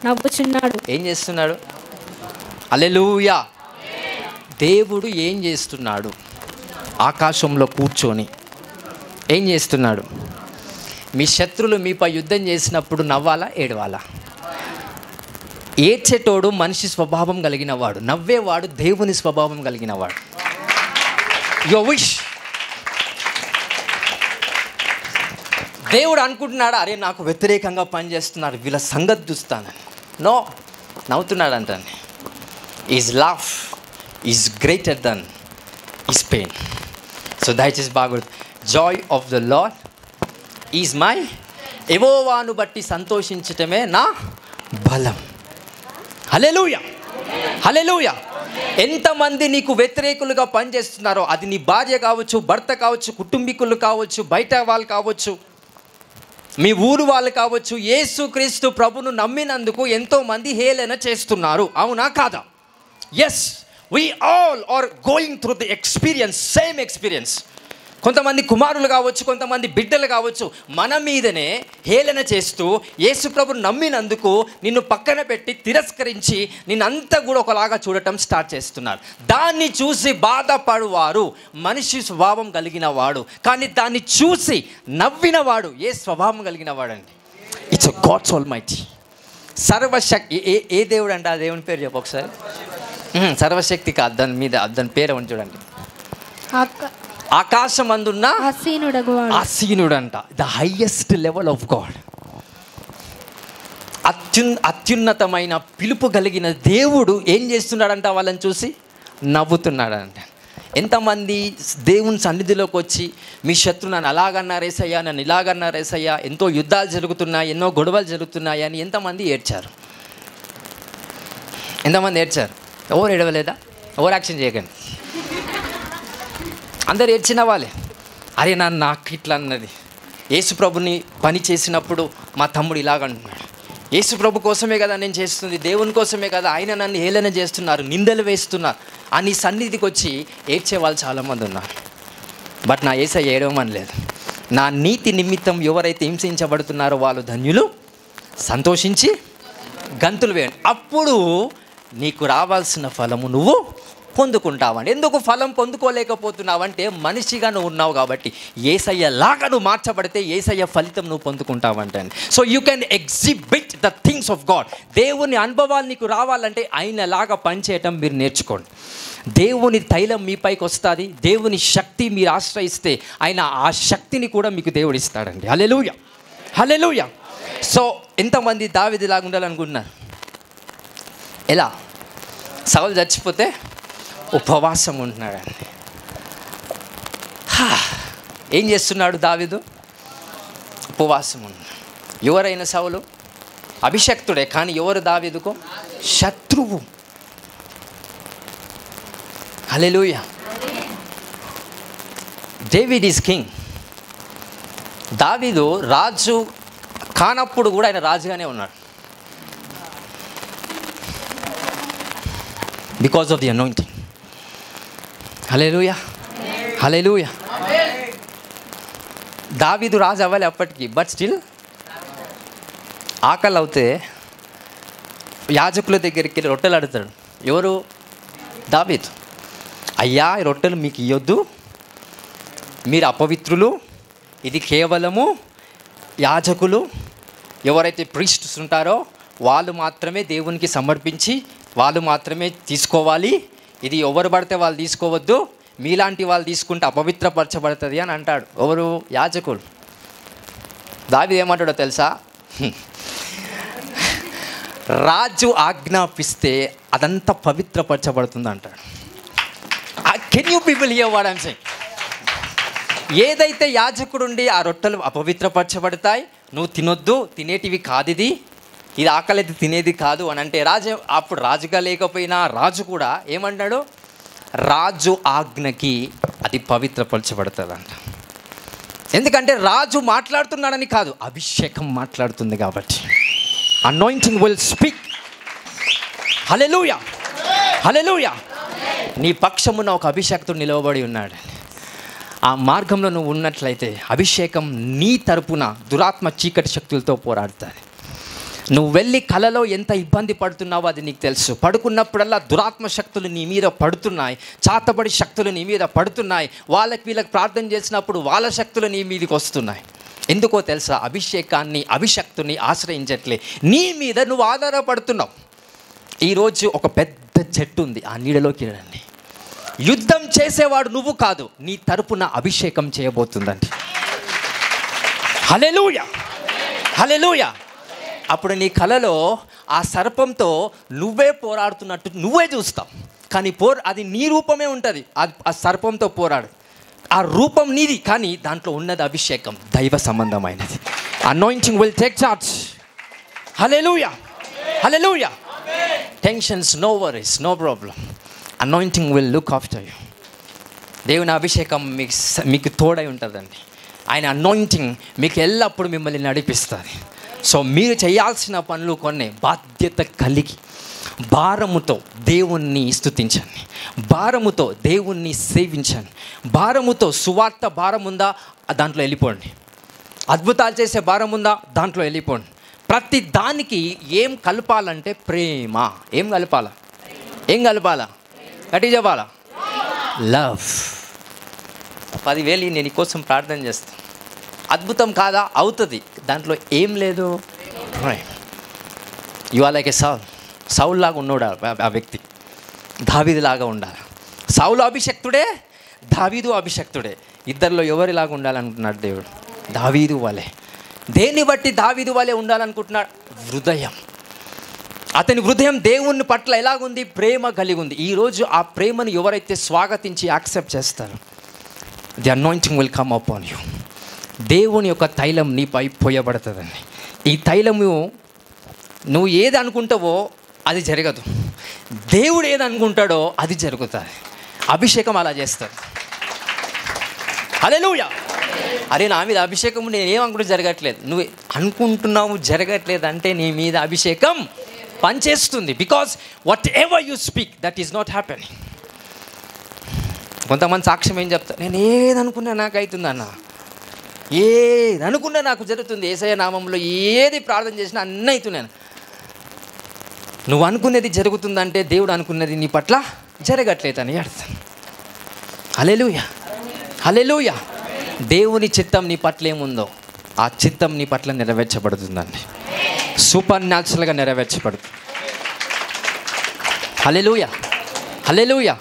Speaker 2: నవ్వుచున్నాడు.
Speaker 1: ఏం చేస్తున్నాడు? హల్లెలూయా. దేవుడు ఏం చేస్తున్నాడు? ఆకాశంలో కూర్చొని ఏం చేస్తున్నాడు? మీ శత్రులు మీపై యుద్ధం చేసినప్పుడు నవ్వాలా, ఏడవాలా? ఏడ్చేటోడు మనిషి స్వభావం కలిగిన వాడు, నవ్వేవాడు దేవుని స్వభావం కలిగిన వాడు. Your wish. దేవుడు అనుకుంటున్నాడు, అరే నాకు వ్యతిరేకంగా పనిచేస్తున్నారు, వీళ్ళ సంగతి చూస్తానని. నో, నవ్వుతున్నాడు అంటాను. Is love is greater than is pain. So దయచేసి బాగా, Joy of the lord is my, యెహోవాను బట్టి సంతోషించటమే నా బలం. హల్లెలూయా, హల్లెలూయా. ఎంతమంది నీకు వ్యతిరేకులుగా పనిచేస్తున్నారో, అది నీ భార్య కావచ్చు, భర్త కావచ్చు, కుటుంబీకులు కావచ్చు, బయట వాళ్ళు కావచ్చు, మీ ఊరు వాళ్ళు కావచ్చు, యేసుక్రీస్తు ప్రభును నమ్మినందుకు ఎంతోమంది హేళన చేస్తున్నారు. అవునా కాదా? Yes, we all are going through the experience, same experience. కొంతమంది కుమారులు కావచ్చు, కొంతమంది బిడ్డలు కావచ్చు, మన మీదనే హేళన చేస్తూ యేసు ప్రభుని నమ్మినందుకు నిన్ను పక్కన పెట్టి తిరస్కరించి నిన్నంతా కూడా ఒకలాగా చూడటం స్టార్ట్ చేస్తున్నారు. దాన్ని చూసి బాధపడువారు మనిషి స్వభావం కలిగిన వాడు, కానీ దాన్ని చూసి నవ్వినవాడు ఏ స్వభావం కలిగిన వాడండి? It's God's almighty. సర్వశక్తి. ఏ దేవుడు అంటే ఆ దేవుని పేరు చెప్పు ఒకసారి. సర్వశక్తి కాదు, దాని మీద దాని పేరు అని చూడండి. ఆకాశమందున్న ఆసీనుడు అంట. The highest level of God. అత్యున్నతమైన పిలుపు కలిగిన దేవుడు ఏం చేస్తున్నాడంట? వాళ్ళని చూసి నవ్వుతున్నాడంట. ఎంతమంది దేవుని సన్నిధిలోకి వచ్చి మీ శత్రు నన్ను అలాగన్నారేసయ్యా, నన్ను ఇలాగన్నారేసయ్యా, ఎంతో యుద్ధాలు జరుగుతున్నాయి, ఎన్నో గొడవలు జరుగుతున్నాయి అని ఎంతమంది ఏడ్చారు? ఎంతమంది ఏడ్చారు? ఎవరు ఏడవలేదా? ఎవరు యాక్షన్ చేయకండి, అందరు ఏడ్చిన వాళ్ళే. అరే నాకు ఇట్లా అన్నది, యేసుప్రభుని పని చేసినప్పుడు మా తమ్ముడు ఇలాగంటున్నాడు, యేసుప్రభు కోసమే కదా నేను చేస్తుంది, దేవుని కోసమే కదా, ఆయన నన్ను హేళన చేస్తున్నారు, నిందలు వేస్తున్నారు అని సన్నిధికి వచ్చి ఏడ్చే వాళ్ళు చాలామంది ఉన్నారు. బట్ నా యేసయ్య ఏడవమని లేదు. నా నీతి నిమిత్తం ఎవరైతే హింసించబడుతున్నారో వాళ్ళు ధన్యులు, సంతోషించి గంతులు వేయండి, అప్పుడు నీకు రావాల్సిన ఫలము నువ్వు పొందుకుంటావండి. ఎందుకు ఫలం పొందుకోలేకపోతున్నావంటే మనిషిగా నువ్వు ఉన్నావు కాబట్టి. యేసయ్య లాగా నువ్వు మార్చబడితే యేసయ్య ఫలితం నువ్వు పొందుకుంటావంటే. So you can exhibit the things of God. దేవుని అనుభవాలు నీకు రావాలంటే ఆయనలాగా పనిచేయటం మీరు నేర్చుకోండి. దేవుని తైలం మీ పైకి వస్తుంది, దేవుని శక్తి మీరు ఆశ్రయిస్తే ఆయన ఆ శక్తిని కూడా మీకు దేవుడు ఇస్తాడండి. హల్లెలూయా, హల్లెలూయా. సో ఎంతమంది దావీదులాగా ఉండాలనుకుంటున్నారు? ఎలా? సౌలు చచ్చిపోతే ఉపవాసం ఉంటున్నాడండి. ఏం చేస్తున్నాడు దావీదు? ఉపవాసం ఉన్నాడు. ఎవరైనా సౌలు అభిషక్తుడే, కానీ ఎవరు దావీదుకు? శత్రువు. హల్లెలూయా. David is king. దావీదు రాజు కానప్పుడు కూడా ఆయన రాజుగానే ఉన్నాడు. Because of the anointing. Hallelujah, hallelujah. దావీదు రాజు అవ్వాలి అప్పటికి, బట్ స్టిల్ ఆకలి అవుతే యాజకుల దగ్గరికి వెళ్ళి రొట్టెలు అడుగుతాడు. ఎవరు? దావీదు. అయ్యా, ఈ రొట్టెలు మీకు ఇవ్వద్దు, మీరు అపవిత్రులు, ఇది కేవలము యాజకులు, ఎవరైతే ప్రీస్ట్స్ ఉంటారో వాళ్ళు మాత్రమే దేవునికి సమర్పించి వాళ్ళు మాత్రమే తీసుకోవాలి, ఇది ఎవరు పడితే వాళ్ళు తీసుకోవద్దు, మీలాంటి వాళ్ళు తీసుకుంటే అపవిత్రపరచబడుతుంది అని అంటాడు. ఎవరు? యాజకులు. దావీదు ఏమంటాడో తెలుసా? రాజు ఆజ్ఞాపిస్తే అదంతా పవిత్రపరచబడుతుంది అంటాడు. Can you people here what I'm saying? ఏదైతే యాజకుడుండి ఆ రొట్టెలు అపవిత్రపరచబడతాయి, నువ్వు తినొద్దు, తినేటివి కాదు, ఇది ఆకలి అయితే తినేది కాదు అని అంటే రాజు, అప్పుడు రాజుగా లేకపోయినా రాజు కూడా ఏమంటాడు? రాజు ఆజ్ఞకి అది పవిత్రపరచబడుతుందంట. ఎందుకంటే రాజు మాట్లాడుతున్నాడని కాదు, అభిషేకం మాట్లాడుతుంది కాబట్టి. Anointing will speak. Hallelujah, hallelujah. నీ పక్షమున ఒక అభిషేక్తుడు నిలవబడి ఉన్నాడు. ఆ మార్గంలో నువ్వు ఉన్నట్లయితే అభిషేకం నీ తరపున దురాత్మ చీకటి శక్తులతో పోరాడుతుంది. నువ్వు వెళ్ళి కలలో ఎంత ఇబ్బంది పడుతున్నావో అది నీకు తెలుసు. పడుకున్నప్పుడల్లా దురాత్మ శక్తులు నీ మీద పడుతున్నాయి, చాతబడి శక్తులు నీ మీద పడుతున్నాయి. వీళ్ళకి ప్రార్థన చేసినప్పుడు వాళ్ళ శక్తులు నీ మీదకి వస్తున్నాయి. ఎందుకో తెలుసా? అభిషక్తుని ఆశ్రయించట్లే, నీ మీద నువ్వు ఆధారపడుతున్నావు. ఈరోజు ఒక పెద్ద చెట్టు ఉంది, ఆ నీడలోకి రండి. యుద్ధం చేసేవాడు నువ్వు కాదు, నీ తరపున అభిషేకం చేయబోతుందండి. హల్లెలూయా, హల్లెలూయా. అప్పుడు నీ కలలో ఆ సర్పంతో నువ్వే పోరాడుతున్నట్టు నువ్వే చూస్తావు. కానీ అది నీ రూపమే ఉంటుంది. ఆ సర్పంతో పోరాడు, ఆ రూపం నీది, కానీ దాంట్లో ఉన్నది అభిషేకం, దైవ సంబంధమైనది. Anointing will take charge. Hallelujah, hallelujah. Tensions, no worries, no problem. Anointing will look after you. దేవుని అభిషేకం మీకు తోడై ఉంటుందండి. ఆయన అనాయింటింగ్ మీకు ఎల్లప్పుడూ మిమ్మల్ని నడిపిస్తుంది. సో మీరు చేయాల్సిన పనులు కొన్ని బాధ్యత కలిగి భారముతో దేవుణ్ణి స్తుతించండి, భారముతో దేవుణ్ణి సేవించండి, భారముతో సువార్త భారం ఉందా దాంట్లో వెళ్ళిపోండి, అద్భుతాలు చేసే భారం ఉందా దాంట్లో వెళ్ళిపోండి. ప్రతి దానికి ఏం కలపాలంటే ప్రేమ. ఏం కలపాలా? గట్టి చెప్పాలా? లవ్. 10,000 నేను కోసం ప్రార్థన చేస్తాను. అద్భుతం కాదా? అవుతుంది. దాంట్లో ఏం లేదు, you are like a Saul లాగా ఉన్నాడు ఆ వ్యక్తి. దావీదు లాగా ఉండాలి. సౌలు అభిషక్తుడే, దావీదు అభిషక్తుడే. ఇద్దరిలో ఎవరిలాగా ఉండాలనుకుంటున్నాడు దేవుడు? దావీదు వలె. దేన్ని బట్టి దావీదు వలె ఉండాలనుకుంటున్నాడు? హృదయం. అతని హృదయం దేవుని పట్ల ఎలాగుంది? ప్రేమ కలిగి ఉంది. ఈరోజు ఆ ప్రేమను ఎవరైతే స్వాగతించి యాక్సెప్ట్ చేస్తారో, the anointing will come upon you. దేవుని యొక్క తైలం నీపై పోయబడుతుందండి. ఈ తైలము నువ్వు ఏది అనుకుంటావో అది జరగదు, దేవుడు ఏది అనుకుంటాడో అది జరుగుతుంది. అభిషేకం అలా చేస్తుంది. హల్లెలూయా. అరే నా మీద అభిషేకం నేను ఏమనుకుంటే జరగట్లేదు, నువ్వు అనుకుంటున్నావు జరగట్లేదు అంటే నీ మీద అభిషేకం పనిచేస్తుంది. Because what ever you speak that is not happening. కొంతమంది సాక్ష్యం ఏం చెప్తారు? నేను ఏది అనుకున్నా నాకు అవుతుందన్న, ఏది అనుకున్నా నాకు జరుగుతుంది. యేసయ్య నామంలో ఏది ప్రార్థన చేసినా అన్నీ అవుతున్నాను. నువ్వు అనుకునేది జరుగుతుందంటే దేవుడు అనుకున్నది నీ పట్ల జరగట్లేదని అర్థం. హల్లెలూయా, హల్లెలూయా. దేవుని చిత్తం నీ పట్ల ఏముందో ఆ చిత్తం నీ పట్ల నెరవేర్చబడుతుందండి. సూపర్ న్యాచురల్గా నెరవేర్చబడుతుంది. హల్లెలూయా, హల్లెలూయా.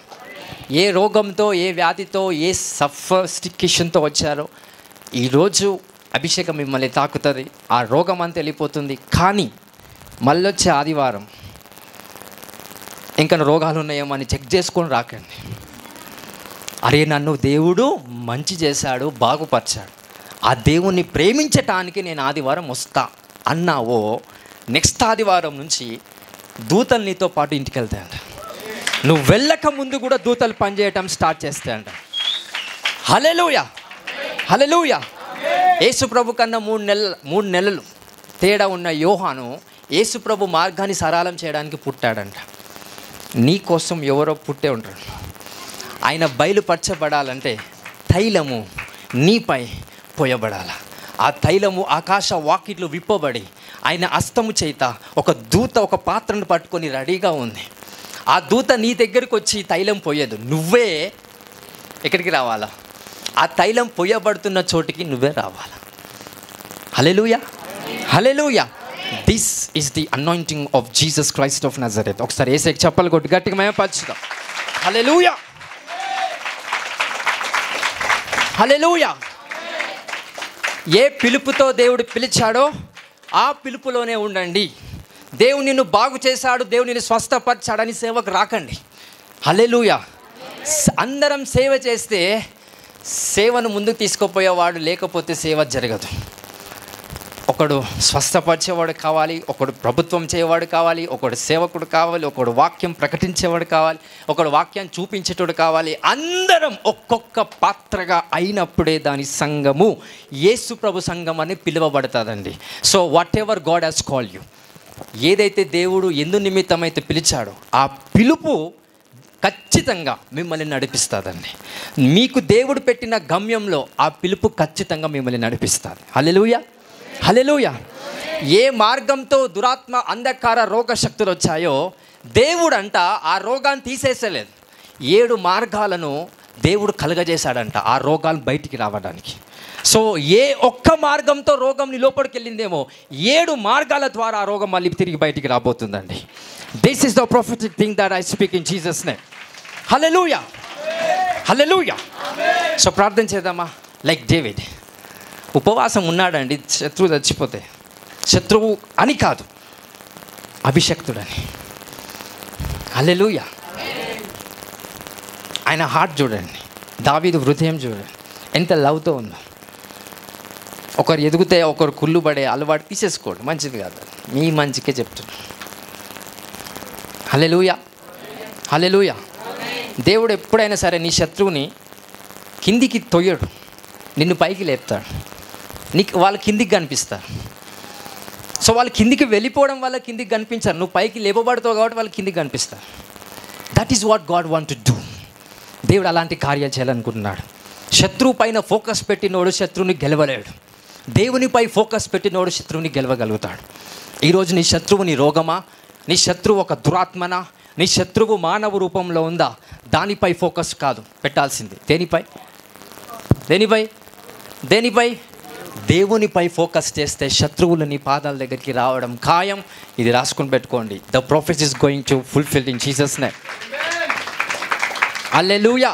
Speaker 1: ఏ రోగంతో, ఏ వ్యాధితో, ఏ సఫిస్టికేషన్తో వచ్చారో ఈరోజు అభిషేకం మిమ్మల్ని తాకుతుంది. ఆ రోగం అంతా వెళ్ళిపోతుంది. కానీ మళ్ళీ వచ్చే ఆదివారం ఇంకా రోగాలు ఉన్నాయేమో అని చెక్ చేసుకొని రాకండి. అరే నన్ను దేవుడు మంచి చేశాడు, బాగుపరిచాడు, ఆ దేవుణ్ణి ప్రేమించటానికి నేను ఆదివారం వస్తా అన్నావో నెక్స్ట్ ఆదివారం నుంచి దూతలు నీతో పాటు ఇంటికి వెళ్తాయంట. నువ్వు వెళ్ళక ముందు కూడా దూతలు పనిచేయటం స్టార్ట్ చేస్తాయంట. హల్లెలూయా, హల్లెలూయా. యేసుప్రభు కన్నా 3 నెలలు తేడా ఉన్న యోహాను యేసుప్రభు మార్గాన్ని సరళం చేయడానికి పుట్టాడంట. నీ కోసం ఎవరో పుట్టే ఉంటాడు. ఆయన బయలుపరచబడాలంటే తైలము నీపై పోయబడాల. ఆ తైలము ఆకాశ వాకిట్లు విప్పబడి ఆయన అస్తము చేత ఒక దూత ఒక పాత్రను పట్టుకొని రెడీగా ఉంది. ఆ దూత నీ దగ్గరికి వచ్చి తైలం పోయేదు, నువ్వే ఎక్కడికి రావాలా? ఆ తైలం పోయబడుతున్న చోటికి నువ్వే రావాలా. Hallelujah, hallelujah. This is the anointing of Jesus Christ of Nazareth. ఒకసారి యేసుకి చెప్పాలి, కొట్టి గట్టిగా మేము పరచుదాం. హల్లెలూయా, హల్లెలూయా. ఏ పిలుపుతో దేవుడు పిలిచాడో ఆ పిలుపులోనే ఉండండి. దేవుడు నిన్ను బాగు చేశాడు, దేవుడు నిన్ను స్వస్థపరిచాడని సేవకు రాకండి. హల్లెలూయా. అందరం సేవ చేస్తే సేవను ముందుకు తీసుకుపోయేవాడు లేకపోతే సేవ జరగదు. ఒకడు స్వస్థపరిచేవాడు కావాలి, ఒకడు ప్రభుత్వం చేయవాడు కావాలి, ఒకడు సేవకుడు కావాలి, ఒకడు వాక్యం ప్రకటించేవాడు కావాలి, ఒకడు వాక్యాన్ని చూపించేటోడు కావాలి. అందరం ఒక్కొక్క పాత్రగా అయినప్పుడే దాని సంఘము యేసు ప్రభు సంఘం అని పిలువబడుతుందండి. So whatever God has called you, ఏదైతే దేవుడు ఎందు నిమిత్తమైతే పిలిచాడో ఆ పిలుపు ఖచ్చితంగా మిమ్మల్ని నడిపిస్తుందండి. మీకు దేవుడు పెట్టిన గమ్యంలో ఆ పిలుపు ఖచ్చితంగా మిమ్మల్ని నడిపిస్తుంది. హల్లెలూయా, హల్లెలూయా. ఏ మార్గంతో దురాత్మ అంధకార రోగ శక్తులు వచ్చాయో దేవుడు అంట ఆ రోగాన్ని తీసేసలేదు. 7 మార్గాలను దేవుడు కలుగజేశాడంట ఆ రోగాలు బయటికి రావడానికి. సో ఏ ఒక్క మార్గంతో రోగం నీ లోపలికి వెళ్ళిందేమో 7 మార్గాల ద్వారా ఆ రోగం మళ్ళీ తిరిగి బయటికి రాబోతుందండి. This is the prophetic thing that I speak in Jesus name. Hallelujah, hallelujah. So ప్రార్థన చేద్దామా? లైక్ డేవిడ్ ఉపవాసం ఉన్నాడండి. శత్రువు చచ్చిపోతే, శత్రువు అని కాదు, అభిషక్తుడని. హల్లెలూయా. ఆయన హార్ట్ చూడండి, దావీదు హృదయం చూడండి ఎంత లవ్తో ఉందో. ఒకరు ఎదిగితే ఒకరు కుళ్ళు పడే అలవాటు తీసేసుకోండి, మంచిది కాదు. మీ మంచికే చెప్తున్నా. హల్లెలూయా, హల్లెలూయా. దేవుడు ఎప్పుడైనా సరే నీ శత్రువుని కిందికి తొయ్యడు, నిన్ను పైకి లేపుతాడు. నీకు వాళ్ళు కిందికి కనిపిస్తారు. సో వాళ్ళు కిందికి వెళ్ళిపోవడం వల్ల కిందికి కనిపించారు. నువ్వు పైకి లేపబడతావు కాబట్టి వాళ్ళు కిందికి కనిపిస్తారు. That is what God want to do. దేవుడు అలాంటి కార్యాలు చేయాలనుకుంటున్నాడు. శత్రువు పైన ఫోకస్ పెట్టినోడు శత్రువుని గెలవలేడు. దేవునిపై ఫోకస్ పెట్టినోడు శత్రువుని గెలవగలుగుతాడు. ఈరోజు నీ శత్రువు నీ రోగమా, నీ శత్రువు ఒక దురాత్మనా, నీ శత్రువు మానవ రూపంలో ఉందా, దానిపై ఫోకస్ కాదు పెట్టాల్సింది. దేనిపై? దేనిపై? దేనిపై? దేవునిపై ఫోకస్ చేస్తే శత్రువులు నీ పాదాల దగ్గరికి రావడం ఖాయం. ఇది రాసుకొని పెట్టుకోండి. The ప్రొఫెసీ is going to fulfil in Jesus name. Hallelujah.